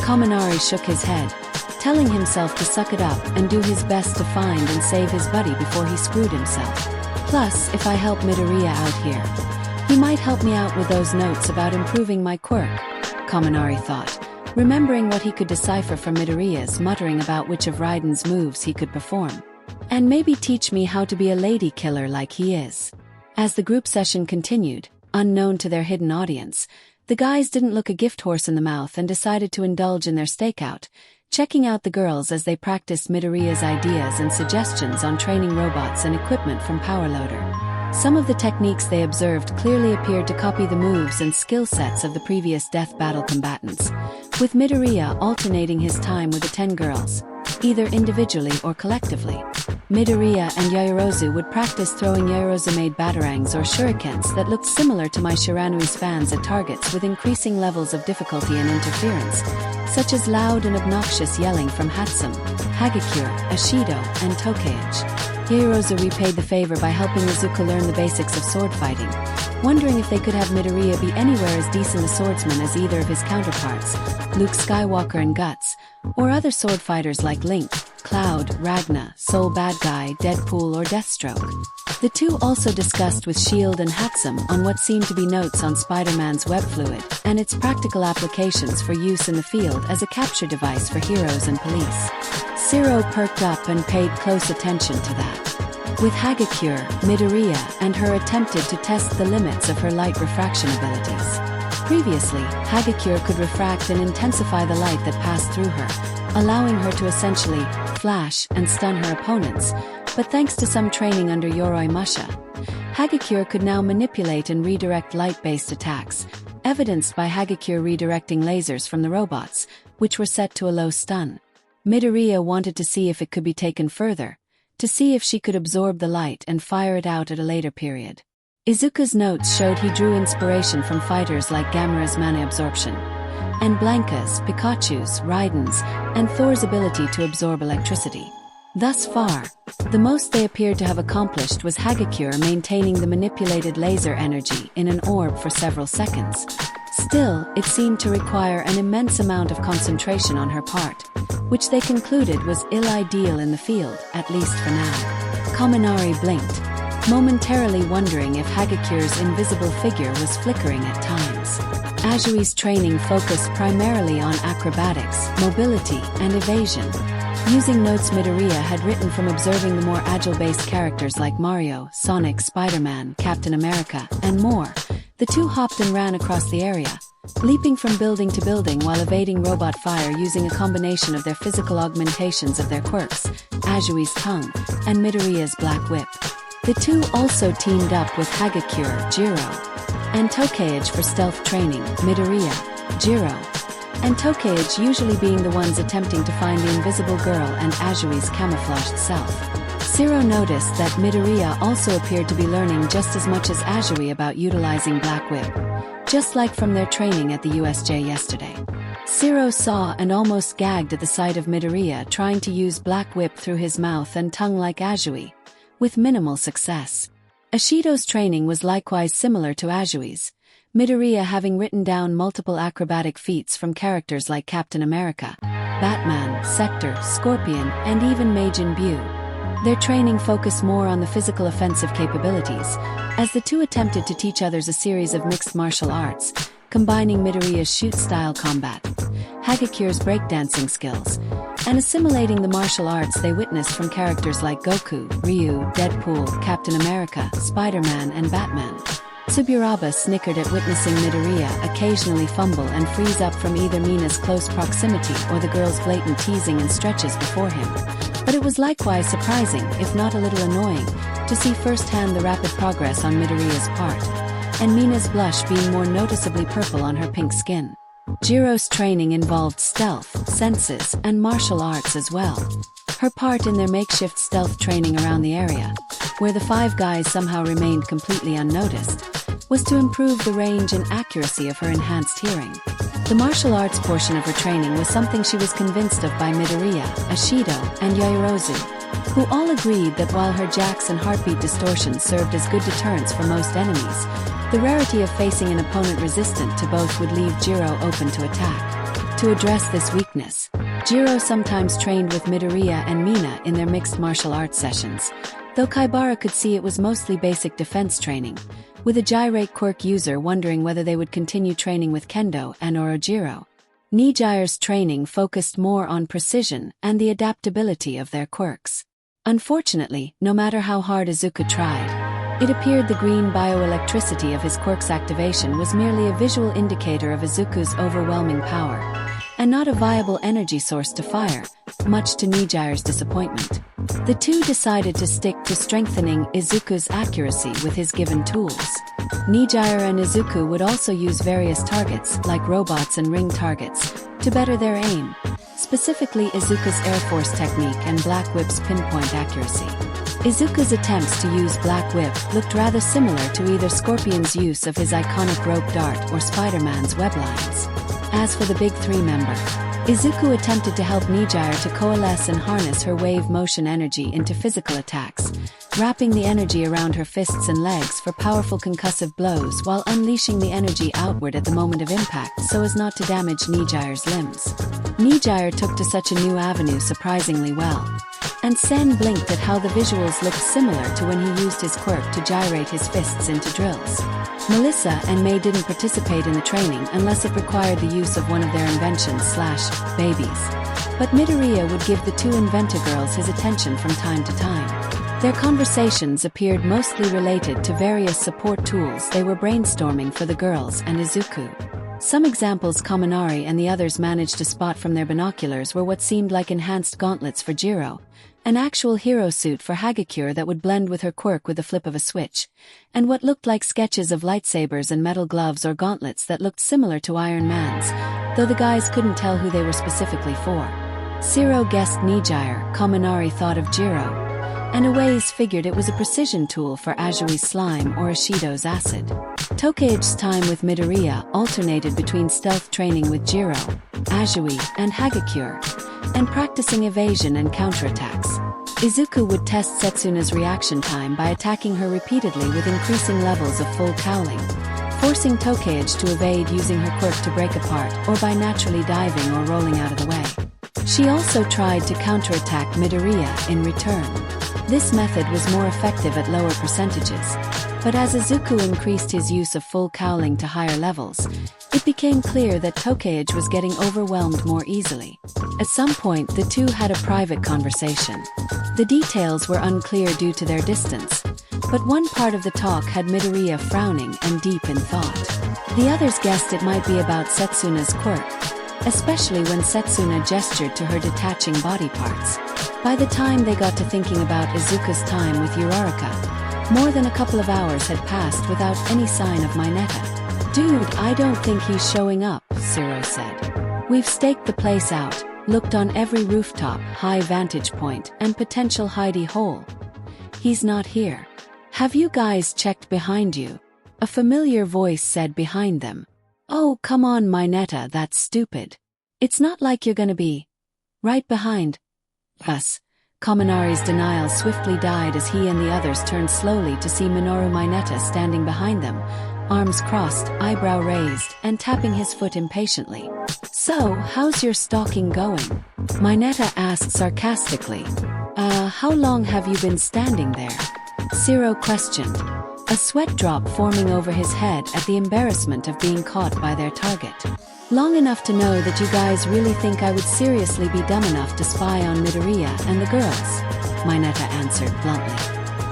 A: Kaminari shook his head, telling himself to suck it up and do his best to find and save his buddy before he screwed himself. Plus, if I help Midoriya out here, he might help me out with those notes about improving my quirk, Kaminari thought, remembering what he could decipher from Midoriya's muttering about which of Raiden's moves he could perform. And maybe teach me how to be a lady killer like he is. As the group session continued, unknown to their hidden audience, the guys didn't look a gift horse in the mouth and decided to indulge in their stakeout, checking out the girls as they practiced Midoriya's ideas and suggestions on training robots and equipment from Powerloader. Some of the techniques they observed clearly appeared to copy the moves and skill sets of the previous death battle combatants, with Midoriya alternating his time with the 10 girls, either individually or collectively. Midoriya and Yaoyorozu would practice throwing Yaoyorozu-made batarangs or shurikens that looked similar to my Shiranui's fans at targets with increasing levels of difficulty and interference, such as loud and obnoxious yelling from Hatsum, Hagakure, Ashido, and Tokage. Yaoyorozu repaid the favor by helping Izuku learn the basics of sword fighting, wondering if they could have Midoriya be anywhere as decent a swordsman as either of his counterparts, Luke Skywalker and Guts, or other sword fighters like Link, Cloud, Ragna, Soul Bad Guy, Deadpool or Deathstroke. The two also discussed with S.H.I.E.L.D. and Hatsum on what seemed to be notes on Spider-Man's web fluid and its practical applications for use in the field as a capture device for heroes and police. Zero perked up and paid close attention to that. With Hagakure, Midoriya and her attempted to test the limits of her light refraction abilities. Previously, Hagakure could refract and intensify the light that passed through her, allowing her to essentially flash and stun her opponents, but thanks to some training under Yoroi Musha, Hagakure could now manipulate and redirect light-based attacks, evidenced by Hagakure redirecting lasers from the robots, which were set to a low stun. Midoriya wanted to see if it could be taken further, to see if she could absorb the light and fire it out at a later period. Izuku's notes showed he drew inspiration from fighters like Gamera's mana absorption, and Blanka's, Pikachu's, Raiden's, and Thor's ability to absorb electricity. Thus far, the most they appeared to have accomplished was Hagakure maintaining the manipulated laser energy in an orb for several seconds. Still, it seemed to require an immense amount of concentration on her part, which they concluded was ill-ideal in the field, at least for now. Kaminari blinked, momentarily wondering if Hagakure's invisible figure was flickering at times. Ajui's training focused primarily on acrobatics, mobility, and evasion. Using notes Midoriya had written from observing the more agile-based characters like Mario, Sonic, Spider-Man, Captain America, and more, the two hopped and ran across the area, leaping from building to building while evading robot fire using a combination of their physical augmentations of their quirks, Ajui's tongue, and Midoriya's black whip. The two also teamed up with Hagakure, Jiro, and Tokage for stealth training, Midoriya, Jiro, and Tokage usually being the ones attempting to find the invisible girl and Ajui's camouflaged self. Zero noticed that Midoriya also appeared to be learning just as much as Ajui about utilizing Black Whip, just like from their training at the USJ yesterday. Zero saw and almost gagged at the sight of Midoriya trying to use Black Whip through his mouth and tongue like Ajui, with minimal success. Ashido's training was likewise similar to Ajui's, Midoriya having written down multiple acrobatic feats from characters like Captain America, Batman, Sector, Scorpion, and even Majin Buu. Their training focused more on the physical offensive capabilities, as the two attempted to teach others a series of mixed martial arts, combining Midoriya's shoot-style combat, Hagakure's breakdancing skills, and assimilating the martial arts they witnessed from characters like Goku, Ryu, Deadpool, Captain America, Spider-Man, and Batman. Tsuburaba snickered at witnessing Midoriya occasionally fumble and freeze up from either Mina's close proximity or the girl's blatant teasing and stretches before him. But it was likewise surprising, if not a little annoying, to see firsthand the rapid progress on Midoriya's part, and Mina's blush being more noticeably purple on her pink skin. Jiro's training involved stealth, senses, and martial arts as well. Her part in their makeshift stealth training around the area, where the five guys somehow remained completely unnoticed, was to improve the range and accuracy of her enhanced hearing. The martial arts portion of her training was something she was convinced of by Midoriya, Ashido, and Yaoyorozu, who all agreed that while her jacks and heartbeat distortion served as good deterrents for most enemies, the rarity of facing an opponent resistant to both would leave Jiro open to attack. To address this weakness, Jiro sometimes trained with Midoriya and Mina in their mixed martial arts sessions, though Kaibara could see it was mostly basic defense training, with a gyrate quirk user wondering whether they would continue training with Kendo and Orojiro. Nijire's training focused more on precision and the adaptability of their quirks. Unfortunately, no matter how hard Izuku tried, it appeared the green bioelectricity of his quirk's activation was merely a visual indicator of Izuku's overwhelming power, and not a viable energy source to fire, much to Nijire's disappointment. The two decided to stick to strengthening Izuku's accuracy with his given tools. Nijire and Izuku would also use various targets, like robots and ring targets, to better their aim, specifically Izuku's Air Force technique and Black Whip's pinpoint accuracy. Izuku's attempts to use Black Whip looked rather similar to either Scorpion's use of his iconic rope dart or Spider-Man's web lines. As for the Big Three member, Izuku attempted to help Nijire to coalesce and harness her wave motion energy into physical attacks, wrapping the energy around her fists and legs for powerful concussive blows while unleashing the energy outward at the moment of impact so as not to damage Nijire's limbs. Nijire took to such a new avenue surprisingly well, and Sen blinked at how the visuals looked similar to when he used his quirk to gyrate his fists into drills. Melissa and May didn't participate in the training unless it required the use of one of their inventions/babies. But Midoriya would give the two inventor girls his attention from time to time. Their conversations appeared mostly related to various support tools they were brainstorming for the girls and Izuku. Some examples Kaminari and the others managed to spot from their binoculars were what seemed like enhanced gauntlets for Jiro, an actual hero suit for Hagakure that would blend with her quirk with the flip of a switch, and what looked like sketches of lightsabers and metal gloves or gauntlets that looked similar to Iron Man's, though the guys couldn't tell who they were specifically for. Zero guessed Nijire, Kaminari thought of Jiro, and Iwais figured it was a precision tool for Ajui's slime or Ishido's acid. Tokage's time with Midoriya alternated between stealth training with Jiro, Ajui, and Hagakure, and practicing evasion and counterattacks. Izuku would test Setsuna's reaction time by attacking her repeatedly with increasing levels of full cowling, forcing Tokage to evade using her quirk to break apart or by naturally diving or rolling out of the way. She also tried to counterattack Midoriya in return. This method was more effective at lower percentages, but as Izuku increased his use of full cowling to higher levels, it became clear that Tokage was getting overwhelmed more easily. At some point, the two had a private conversation. The details were unclear due to their distance, but one part of the talk had Midoriya frowning and deep in thought. The others guessed it might be about Setsuna's quirk, especially when Setsuna gestured to her detaching body parts. By the time they got to thinking about Izuku's time with Uraraka, more than a couple of hours had passed without any sign of Mineta. "Dude, I don't think he's showing up," Zero said. "We've staked the place out, looked on every rooftop, high vantage point, and potential hidey hole. He's not here. Have you guys checked behind you?" A familiar voice said behind them. "Oh, come on, Mineta, that's stupid. It's not like you're gonna be right behind us." Kaminari's denial swiftly died as he and the others turned slowly to see Minoru Mineta standing behind them, arms crossed, eyebrow raised, and tapping his foot impatiently. "So, how's your stalking going?" Mineta asked sarcastically. How long have you been standing there?" Zero questioned, a sweat drop forming over his head at the embarrassment of being caught by their target. "Long enough to know that you guys really think I would seriously be dumb enough to spy on Midoriya and the girls," Mineta answered bluntly.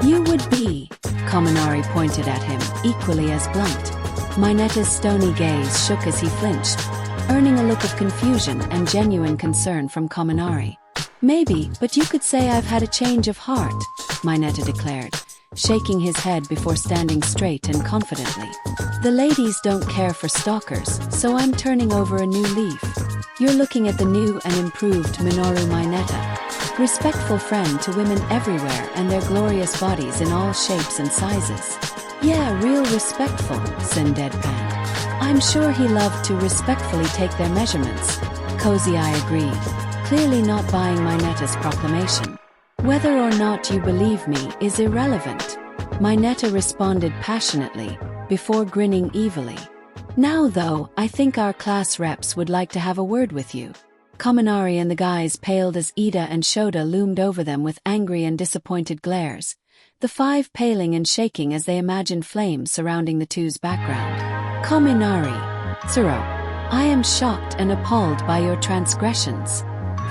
A: "You would be," Kaminari pointed at him, equally as blunt. Mineta's stony gaze shook as he flinched, earning a look of confusion and genuine concern from Kaminari. "Maybe, but you could say I've had a change of heart," Mineta declared, shaking his head before standing straight and confidently. "The ladies don't care for stalkers, so I'm turning over a new leaf. You're looking at the new and improved Minoru Mineta, respectful friend to women everywhere and their glorious bodies in all shapes and sizes." "Yeah, real respectful," Sen deadpanned. "I'm sure he loved to respectfully take their measurements," Cozy Eye agreed, clearly not buying Mineta's proclamation. "Whether or not you believe me is irrelevant," Mineta responded passionately, before grinning evilly. "Now though, I think our class reps would like to have a word with you." Kaminari and the guys paled as Ida and Shoda loomed over them with angry and disappointed glares, the five paling and shaking as they imagined flames surrounding the two's background. "Kaminari, Zero, I am shocked and appalled by your transgressions.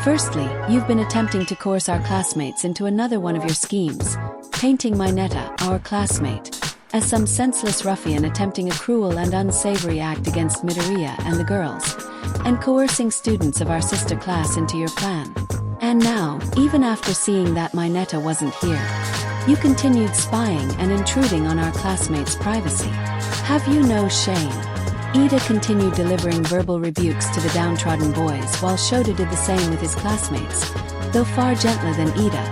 A: Firstly, you've been attempting to coerce our classmates into another one of your schemes, painting Mineta, our classmate, as some senseless ruffian attempting a cruel and unsavory act against Midoriya and the girls, and coercing students of our sister class into your plan. And now, even after seeing that Mineta wasn't here, you continued spying and intruding on our classmates' privacy. Have you no shame?" Ida continued delivering verbal rebukes to the downtrodden boys while Shoda did the same with his classmates, though far gentler than Ida,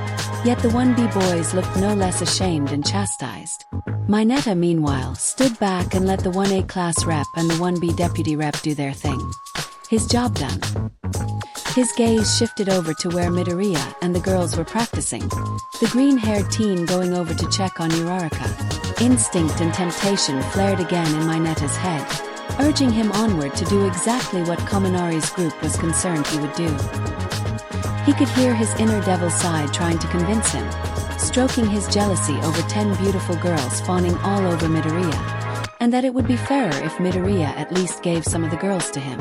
A: yet the 1B boys looked no less ashamed and chastised. Mineta, meanwhile, stood back and let the 1A class rep and the 1B deputy rep do their thing. His job done. His gaze shifted over to where Midoriya and the girls were practicing, the green-haired teen going over to check on Uraraka. Instinct and temptation flared again in Mineta's head, urging him onward to do exactly what Kaminari's group was concerned he would do. He could hear his inner devil side trying to convince him, stroking his jealousy over 10 beautiful girls fawning all over Midoriya, and that it would be fairer if Midoriya at least gave some of the girls to him.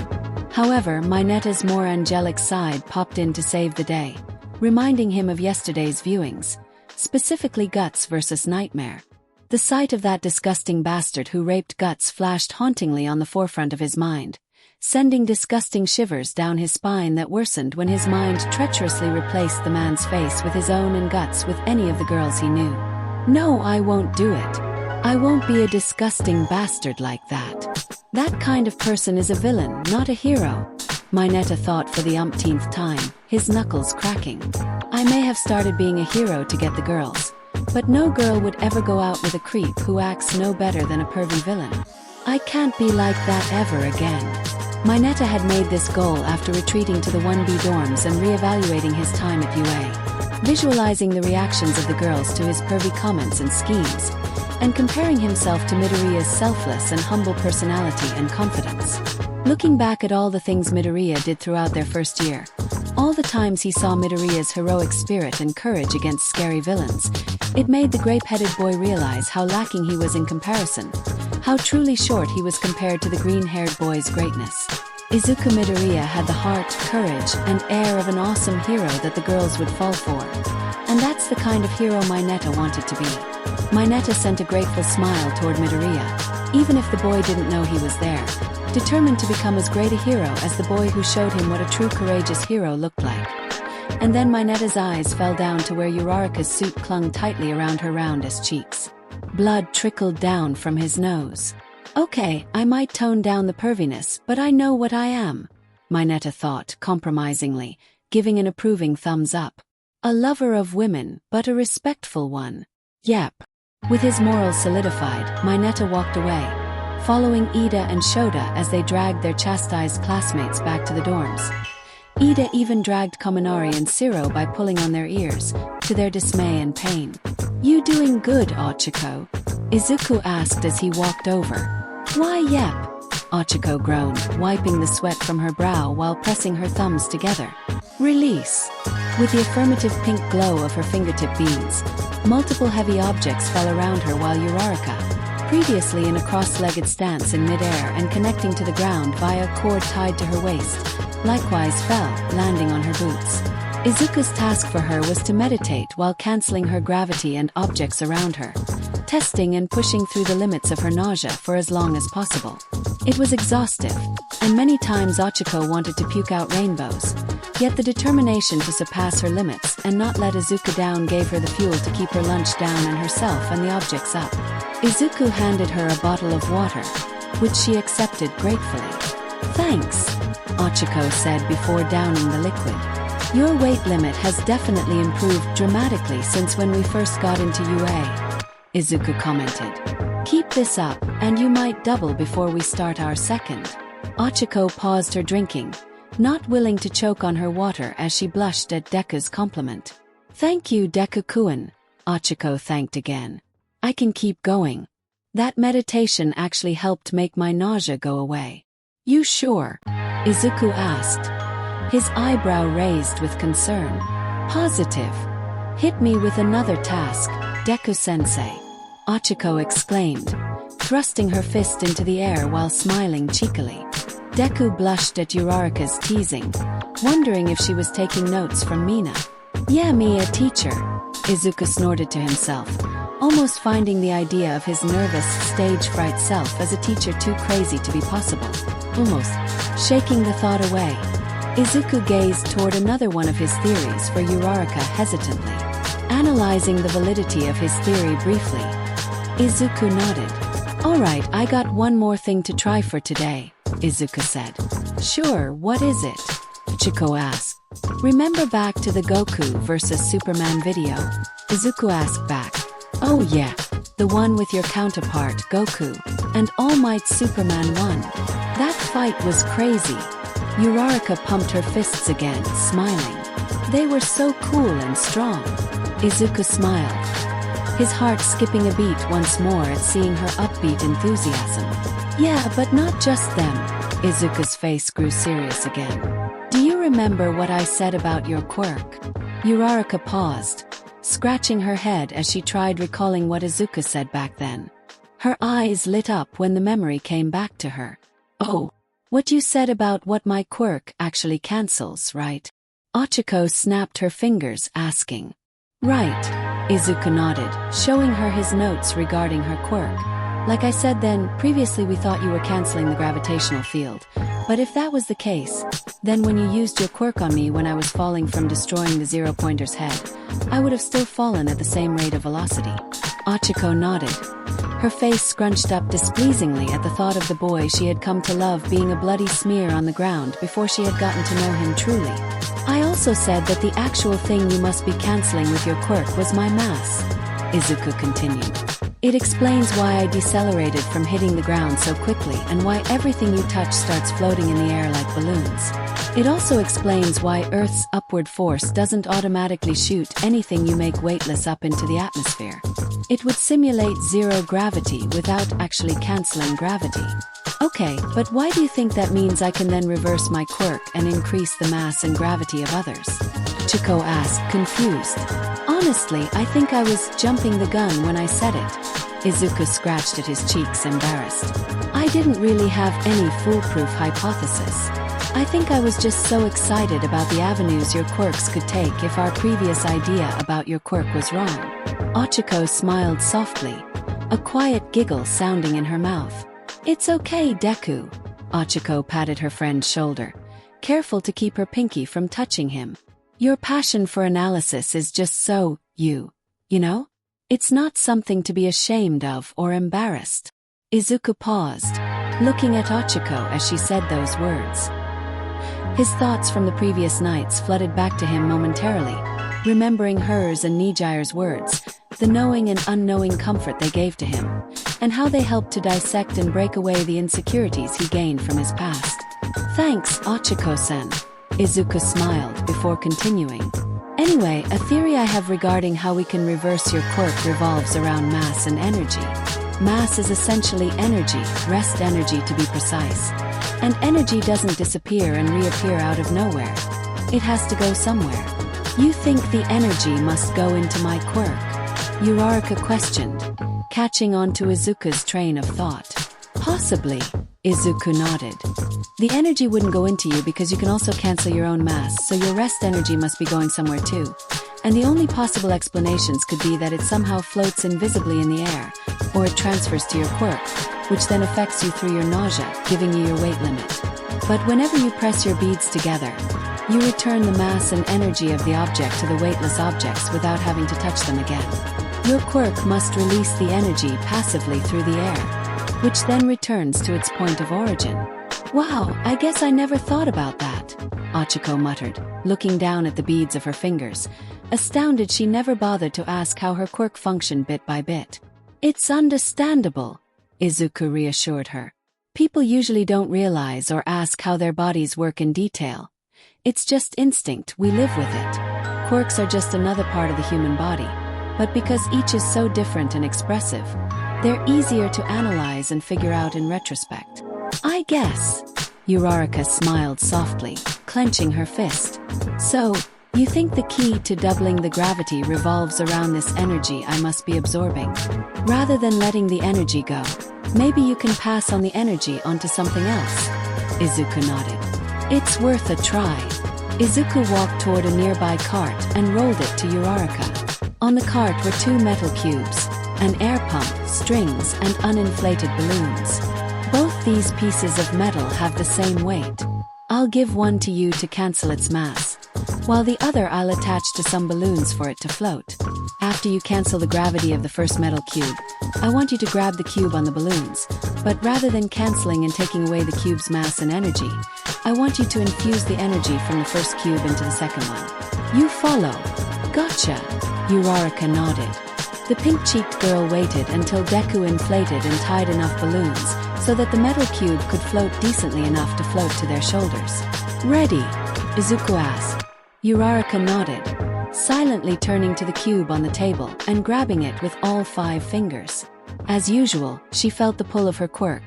A: However, Mineta's more angelic side popped in to save the day, reminding him of yesterday's viewings, specifically Guts versus Nightmare. The sight of that disgusting bastard who raped Guts flashed hauntingly on the forefront of his mind, sending disgusting shivers down his spine that worsened when his mind treacherously replaced the man's face with his own and Guts with any of the girls he knew. No, I won't do it. I won't be a disgusting bastard like that. That kind of person is a villain, not a hero. Mineta thought for the umpteenth time, his knuckles cracking. I may have started being a hero to get the girls, but no girl would ever go out with a creep who acts no better than a pervy villain. I can't be like that ever again. Mineta had made this goal after retreating to the 1B dorms and re-evaluating his time at UA, visualizing the reactions of the girls to his pervy comments and schemes, and comparing himself to Midoriya's selfless and humble personality and confidence. Looking back at all the things Midoriya did throughout their first year, all the times he saw Midoriya's heroic spirit and courage against scary villains, it made the grape-headed boy realize how lacking he was in comparison, how truly short he was compared to the green-haired boy's greatness. Izuku Midoriya had the heart, courage, and air of an awesome hero that the girls would fall for. And that's the kind of hero Mineta wanted to be. Mineta sent a grateful smile toward Midoriya, even if the boy didn't know he was there, determined to become as great a hero as the boy who showed him what a true courageous hero looked like. And then Mineta's eyes fell down to where Uraraka's suit clung tightly around her roundest cheeks. Blood trickled down from his nose. Okay, I might tone down the perviness, but I know what I am, Mineta thought compromisingly, giving an approving thumbs up. A lover of women, but a respectful one. Yep. With his morals solidified, Mineta walked away, following Ida and Shota as they dragged their chastised classmates back to the dorms. Ida even dragged Kaminari and Siro by pulling on their ears, to their dismay and pain. You doing good, Ochiko? Izuku asked as he walked over. Why yep, Ochiko groaned, wiping the sweat from her brow while pressing her thumbs together. Release. With the affirmative pink glow of her fingertip beads, multiple heavy objects fell around her while Uraraka, previously in a cross-legged stance in midair and connecting to the ground via a cord tied to her waist, likewise fell, landing on her boots. Izuku's task for her was to meditate while canceling her gravity and objects around her, testing and pushing through the limits of her nausea for as long as possible. It was exhaustive, and many times Ochiko wanted to puke out rainbows, yet the determination to surpass her limits and not let Izuku down gave her the fuel to keep her lunch down and herself and the objects up. Izuku handed her a bottle of water, which she accepted gratefully. Thanks, Ochiko said before downing the liquid. Your weight limit has definitely improved dramatically since when we first got into UA, Izuku commented. Keep this up, and you might double before we start our second. Ochiko paused her drinking, not willing to choke on her water as she blushed at Deku's compliment. Thank you, Deku-kun, Ochiko thanked again. I can keep going. That meditation actually helped make my nausea go away. You sure? Izuku asked, his eyebrow raised with concern. Positive. Hit me with another task, Deku-sensei, Ochiko exclaimed, thrusting her fist into the air while smiling cheekily. Deku blushed at Uraraka's teasing, wondering if she was taking notes from Mina. Yeah, me a teacher, Izuku snorted to himself, almost finding the idea of his nervous, stage fright self as a teacher too crazy to be possible. Almost shaking the thought away, Izuku gazed toward another one of his theories for Uraraka hesitantly, analyzing the validity of his theory briefly. Izuku nodded. Alright, I got one more thing to try for today, Izuku said. Sure, what is it? Ochiko asked. Remember back to the Goku vs Superman video? Izuku asked back. Oh yeah, the one with your counterpart Goku, and All Might Superman won. That fight was crazy. Uraraka pumped her fists again, smiling. They were so cool and strong. Izuku smiled, his heart skipping a beat once more at seeing her upbeat enthusiasm. Yeah, but not just them. Izuku's face grew serious again. Do you remember what I said about your quirk? Uraraka paused, scratching her head as she tried recalling what Izuku said back then. Her eyes lit up when the memory came back to her. Oh, what you said about what my quirk actually cancels, right? Ochiko snapped her fingers, asking. Right, Izuku nodded, showing her his notes regarding her quirk. Like I said then, previously we thought you were canceling the gravitational field. But if that was the case, then when you used your quirk on me when I was falling from destroying the zero-pointer's head, I would have still fallen at the same rate of velocity. Ochiko nodded, her face scrunched up displeasingly at the thought of the boy she had come to love being a bloody smear on the ground before she had gotten to know him truly. I also said that the actual thing you must be canceling with your quirk was my mass, Izuku continued. It explains why I decelerated from hitting the ground so quickly and why everything you touch starts floating in the air like balloons. It also explains why Earth's upward force doesn't automatically shoot anything you make weightless up into the atmosphere. It would simulate zero gravity without actually canceling gravity. Okay, but why do you think that means I can then reverse my quirk and increase the mass and gravity of others? Chiko asked, confused. Honestly, I think I was jumping the gun when I said it. Izuku scratched at his cheeks, embarrassed. I didn't really have any foolproof hypothesis. I think I was just so excited about the avenues your quirks could take if our previous idea about your quirk was wrong. Ochiko smiled softly, a quiet giggle sounding in her mouth. It's okay, Deku. Ochiko patted her friend's shoulder, careful to keep her pinky from touching him. Your passion for analysis is just so, you know? It's not something to be ashamed of or embarrassed. Izuku paused, looking at Ochiko as she said those words. His thoughts from the previous nights flooded back to him momentarily, remembering hers and Nijire's words, the knowing and unknowing comfort they gave to him, and how they helped to dissect and break away the insecurities he gained from his past. Thanks, Ochiko-sen. Izuku smiled before continuing. Anyway, a theory I have regarding how we can reverse your quirk revolves around mass and energy. Mass is essentially energy, rest energy to be precise. And energy doesn't disappear and reappear out of nowhere. It has to go somewhere. You think the energy must go into my quirk? Uraraka questioned, catching on to Izuku's train of thought. Possibly, Izuku nodded. The energy wouldn't go into you because you can also cancel your own mass, so your rest energy must be going somewhere too. And the only possible explanations could be that it somehow floats invisibly in the air, or it transfers to your quirk, which then affects you through your nausea, giving you your weight limit. But whenever you press your beads together, you return the mass and energy of the object to the weightless objects without having to touch them again. Your quirk must release the energy passively through the air, which then returns to its point of origin. Wow, I guess I never thought about that, Ochiko muttered, looking down at the beads of her fingers, astounded she never bothered to ask how her quirk functioned bit by bit. It's understandable, Izuku reassured her. People usually don't realize or ask how their bodies work in detail. It's just instinct, we live with it. Quirks are just another part of the human body, but because each is so different and expressive, they're easier to analyze and figure out in retrospect. I guess. Uraraka smiled softly, clenching her fist. So, you think the key to doubling the gravity revolves around this energy I must be absorbing? Rather than letting the energy go, maybe you can pass on the energy onto something else? Izuku nodded. It's worth a try. Izuku walked toward a nearby cart and rolled it to Uraraka. On the cart were 2 metal cubes, an air pump, strings, and uninflated balloons. Both these pieces of metal have the same weight. I'll give one to you to cancel its mass, while the other I'll attach to some balloons for it to float. After you cancel the gravity of the first metal cube, I want you to grab the cube on the balloons, but rather than canceling and taking away the cube's mass and energy, I want you to infuse the energy from the first cube into the second one. You follow? Gotcha. Uraraka nodded. The pink-cheeked girl waited until Deku inflated and tied enough balloons so that the metal cube could float decently enough to float to their shoulders. Ready? Izuku asked. Uraraka nodded, silently turning to the cube on the table and grabbing it with all 5 fingers. As usual, she felt the pull of her quirk,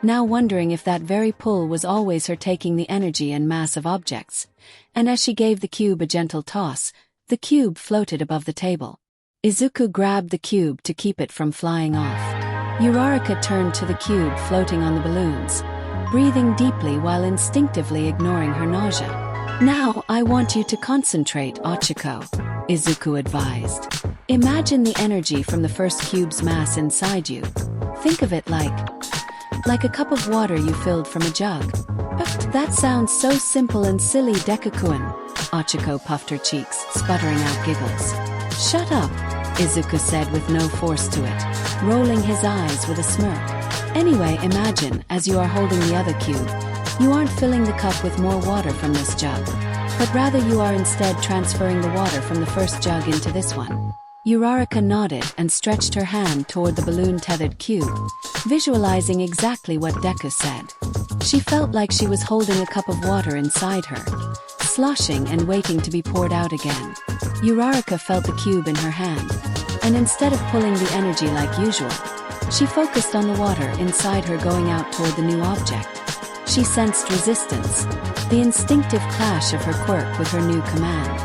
A: now wondering if that very pull was always her taking the energy and mass of objects. And as she gave the cube a gentle toss, the cube floated above the table. Izuku grabbed the cube to keep it from flying off. Uraraka turned to the cube floating on the balloons, breathing deeply while instinctively ignoring her nausea. Now I want you to concentrate, Ochiko, Izuku advised. Imagine the energy from the first cube's mass inside you. Think of it like a cup of water you filled from a jug. That sounds so simple and silly, Deku-kun. Ochiko puffed her cheeks, sputtering out giggles. Shut up, Izuku said with no force to it, rolling his eyes with a smirk. Anyway, imagine, as you are holding the other cube, you aren't filling the cup with more water from this jug, but rather you are instead transferring the water from the first jug into this one. Uraraka nodded and stretched her hand toward the balloon-tethered cube, visualizing exactly what Deku said. She felt like she was holding a cup of water inside her, sloshing and waiting to be poured out again. Uraraka felt the cube in her hand, and instead of pulling the energy like usual, she focused on the water inside her going out toward the new object. She sensed resistance, the instinctive clash of her quirk with her new command.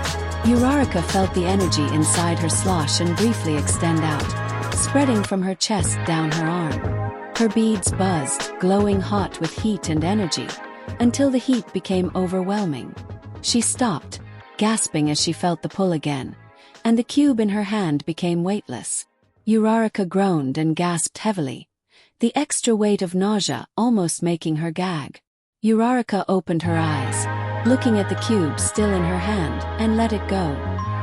A: Uraraka felt the energy inside her slosh and briefly extend out, spreading from her chest down her arm. Her beads buzzed, glowing hot with heat and energy, until the heat became overwhelming. She stopped, gasping as she felt the pull again, and the cube in her hand became weightless. Uraraka groaned and gasped heavily, the extra weight of nausea almost making her gag. Uraraka opened her eyes, looking at the cube still in her hand, and let it go.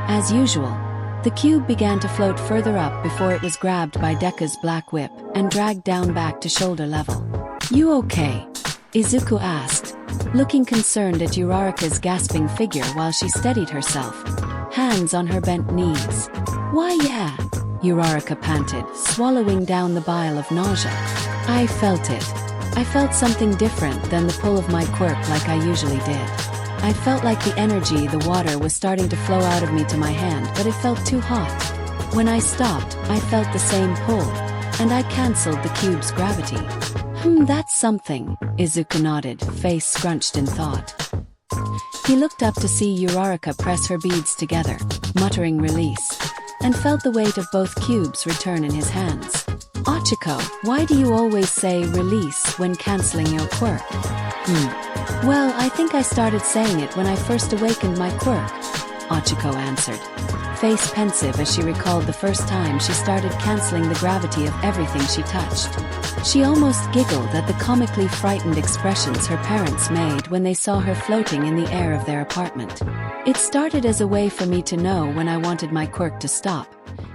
A: As usual, the cube began to float further up before it was grabbed by Deku's black whip and dragged down back to shoulder level. You okay? Izuku asked, looking concerned at Uraraka's gasping figure while she steadied herself, hands on her bent knees. Why yeah, Uraraka panted, swallowing down the bile of nausea. I felt it. I felt something different than the pull of my quirk like I usually did. I felt like the energy, the water was starting to flow out of me to my hand, but it felt too hot. When I stopped, I felt the same pull, and I cancelled the cube's gravity. That's something, Izuku nodded, face scrunched in thought. He looked up to see Uraraka press her beads together, muttering release, and felt the weight of both cubes return in his hands. Ochiko, why do you always say release when cancelling your quirk? Well, I think I started saying it when I first awakened my quirk, Ochiko answered, face pensive as she recalled the first time she started cancelling the gravity of everything she touched. She almost giggled at the comically frightened expressions her parents made when they saw her floating in the air of their apartment. It started as a way for me to know when I wanted my quirk to stop,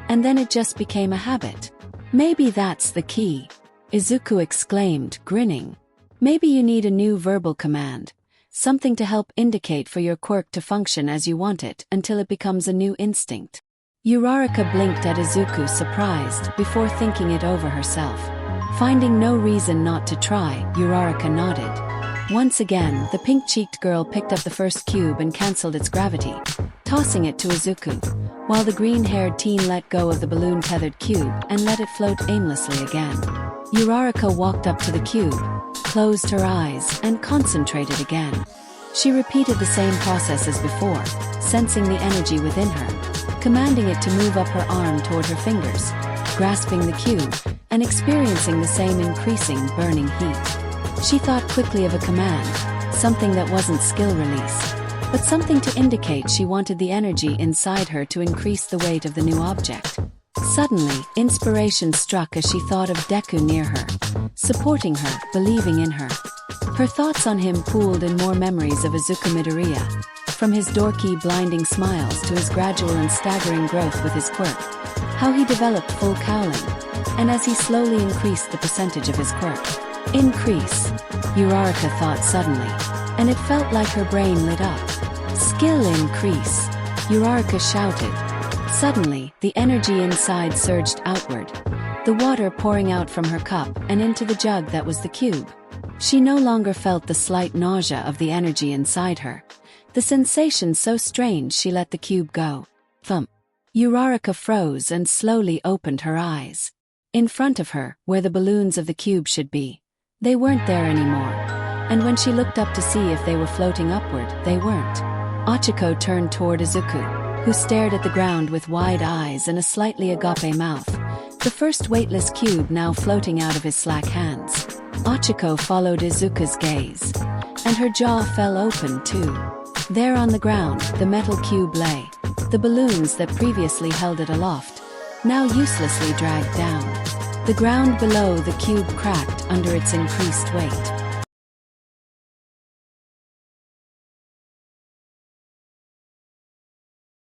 A: and then it just became a habit. Maybe that's the key, Izuku exclaimed, grinning. Maybe you need a new verbal command, something to help indicate for your quirk to function as you want it until it becomes a new instinct. Uraraka blinked at Izuku, surprised, before thinking it over herself. Finding no reason not to try, Uraraka nodded. Once again, the pink-cheeked girl picked up the first cube and cancelled its gravity, tossing it to Izuku, while the green-haired teen let go of the balloon-tethered cube and let it float aimlessly again. Uraraka walked up to the cube, closed her eyes, and concentrated again. She repeated the same process as before, sensing the energy within her, commanding it to move up her arm toward her fingers, grasping the cube, and experiencing the same increasing, burning heat. She thought quickly of a command, something that wasn't skill release, but something to indicate she wanted the energy inside her to increase the weight of the new object. Suddenly, inspiration struck as she thought of Deku near her, supporting her, believing in her. Her thoughts on him pooled in more memories of Izuku Midoriya, from his dorky, blinding smiles to his gradual and staggering growth with his quirk, how he developed full cowling, and as he slowly increased the percentage of his quirk. Increase, Uraraka thought suddenly, and it felt like her brain lit up. Skill increase, Uraraka shouted. Suddenly, the energy inside surged outward, the water pouring out from her cup and into the jug that was the cube. She no longer felt the slight nausea of the energy inside her. The sensation so strange she let the cube go. Thump. Urarika froze and slowly opened her eyes. In front of her, where the balloons of the cube should be, they weren't there anymore. And when she looked up to see if they were floating upward, they weren't. Ochako turned toward Izuku, who stared at the ground with wide eyes and a slightly agape mouth, the first weightless cube now floating out of his slack hands. Ochako followed Izuku's gaze, and her jaw fell open too. There on the ground, the metal cube lay, the balloons that previously held it aloft, now uselessly dragged down. The ground below the cube cracked under its increased weight.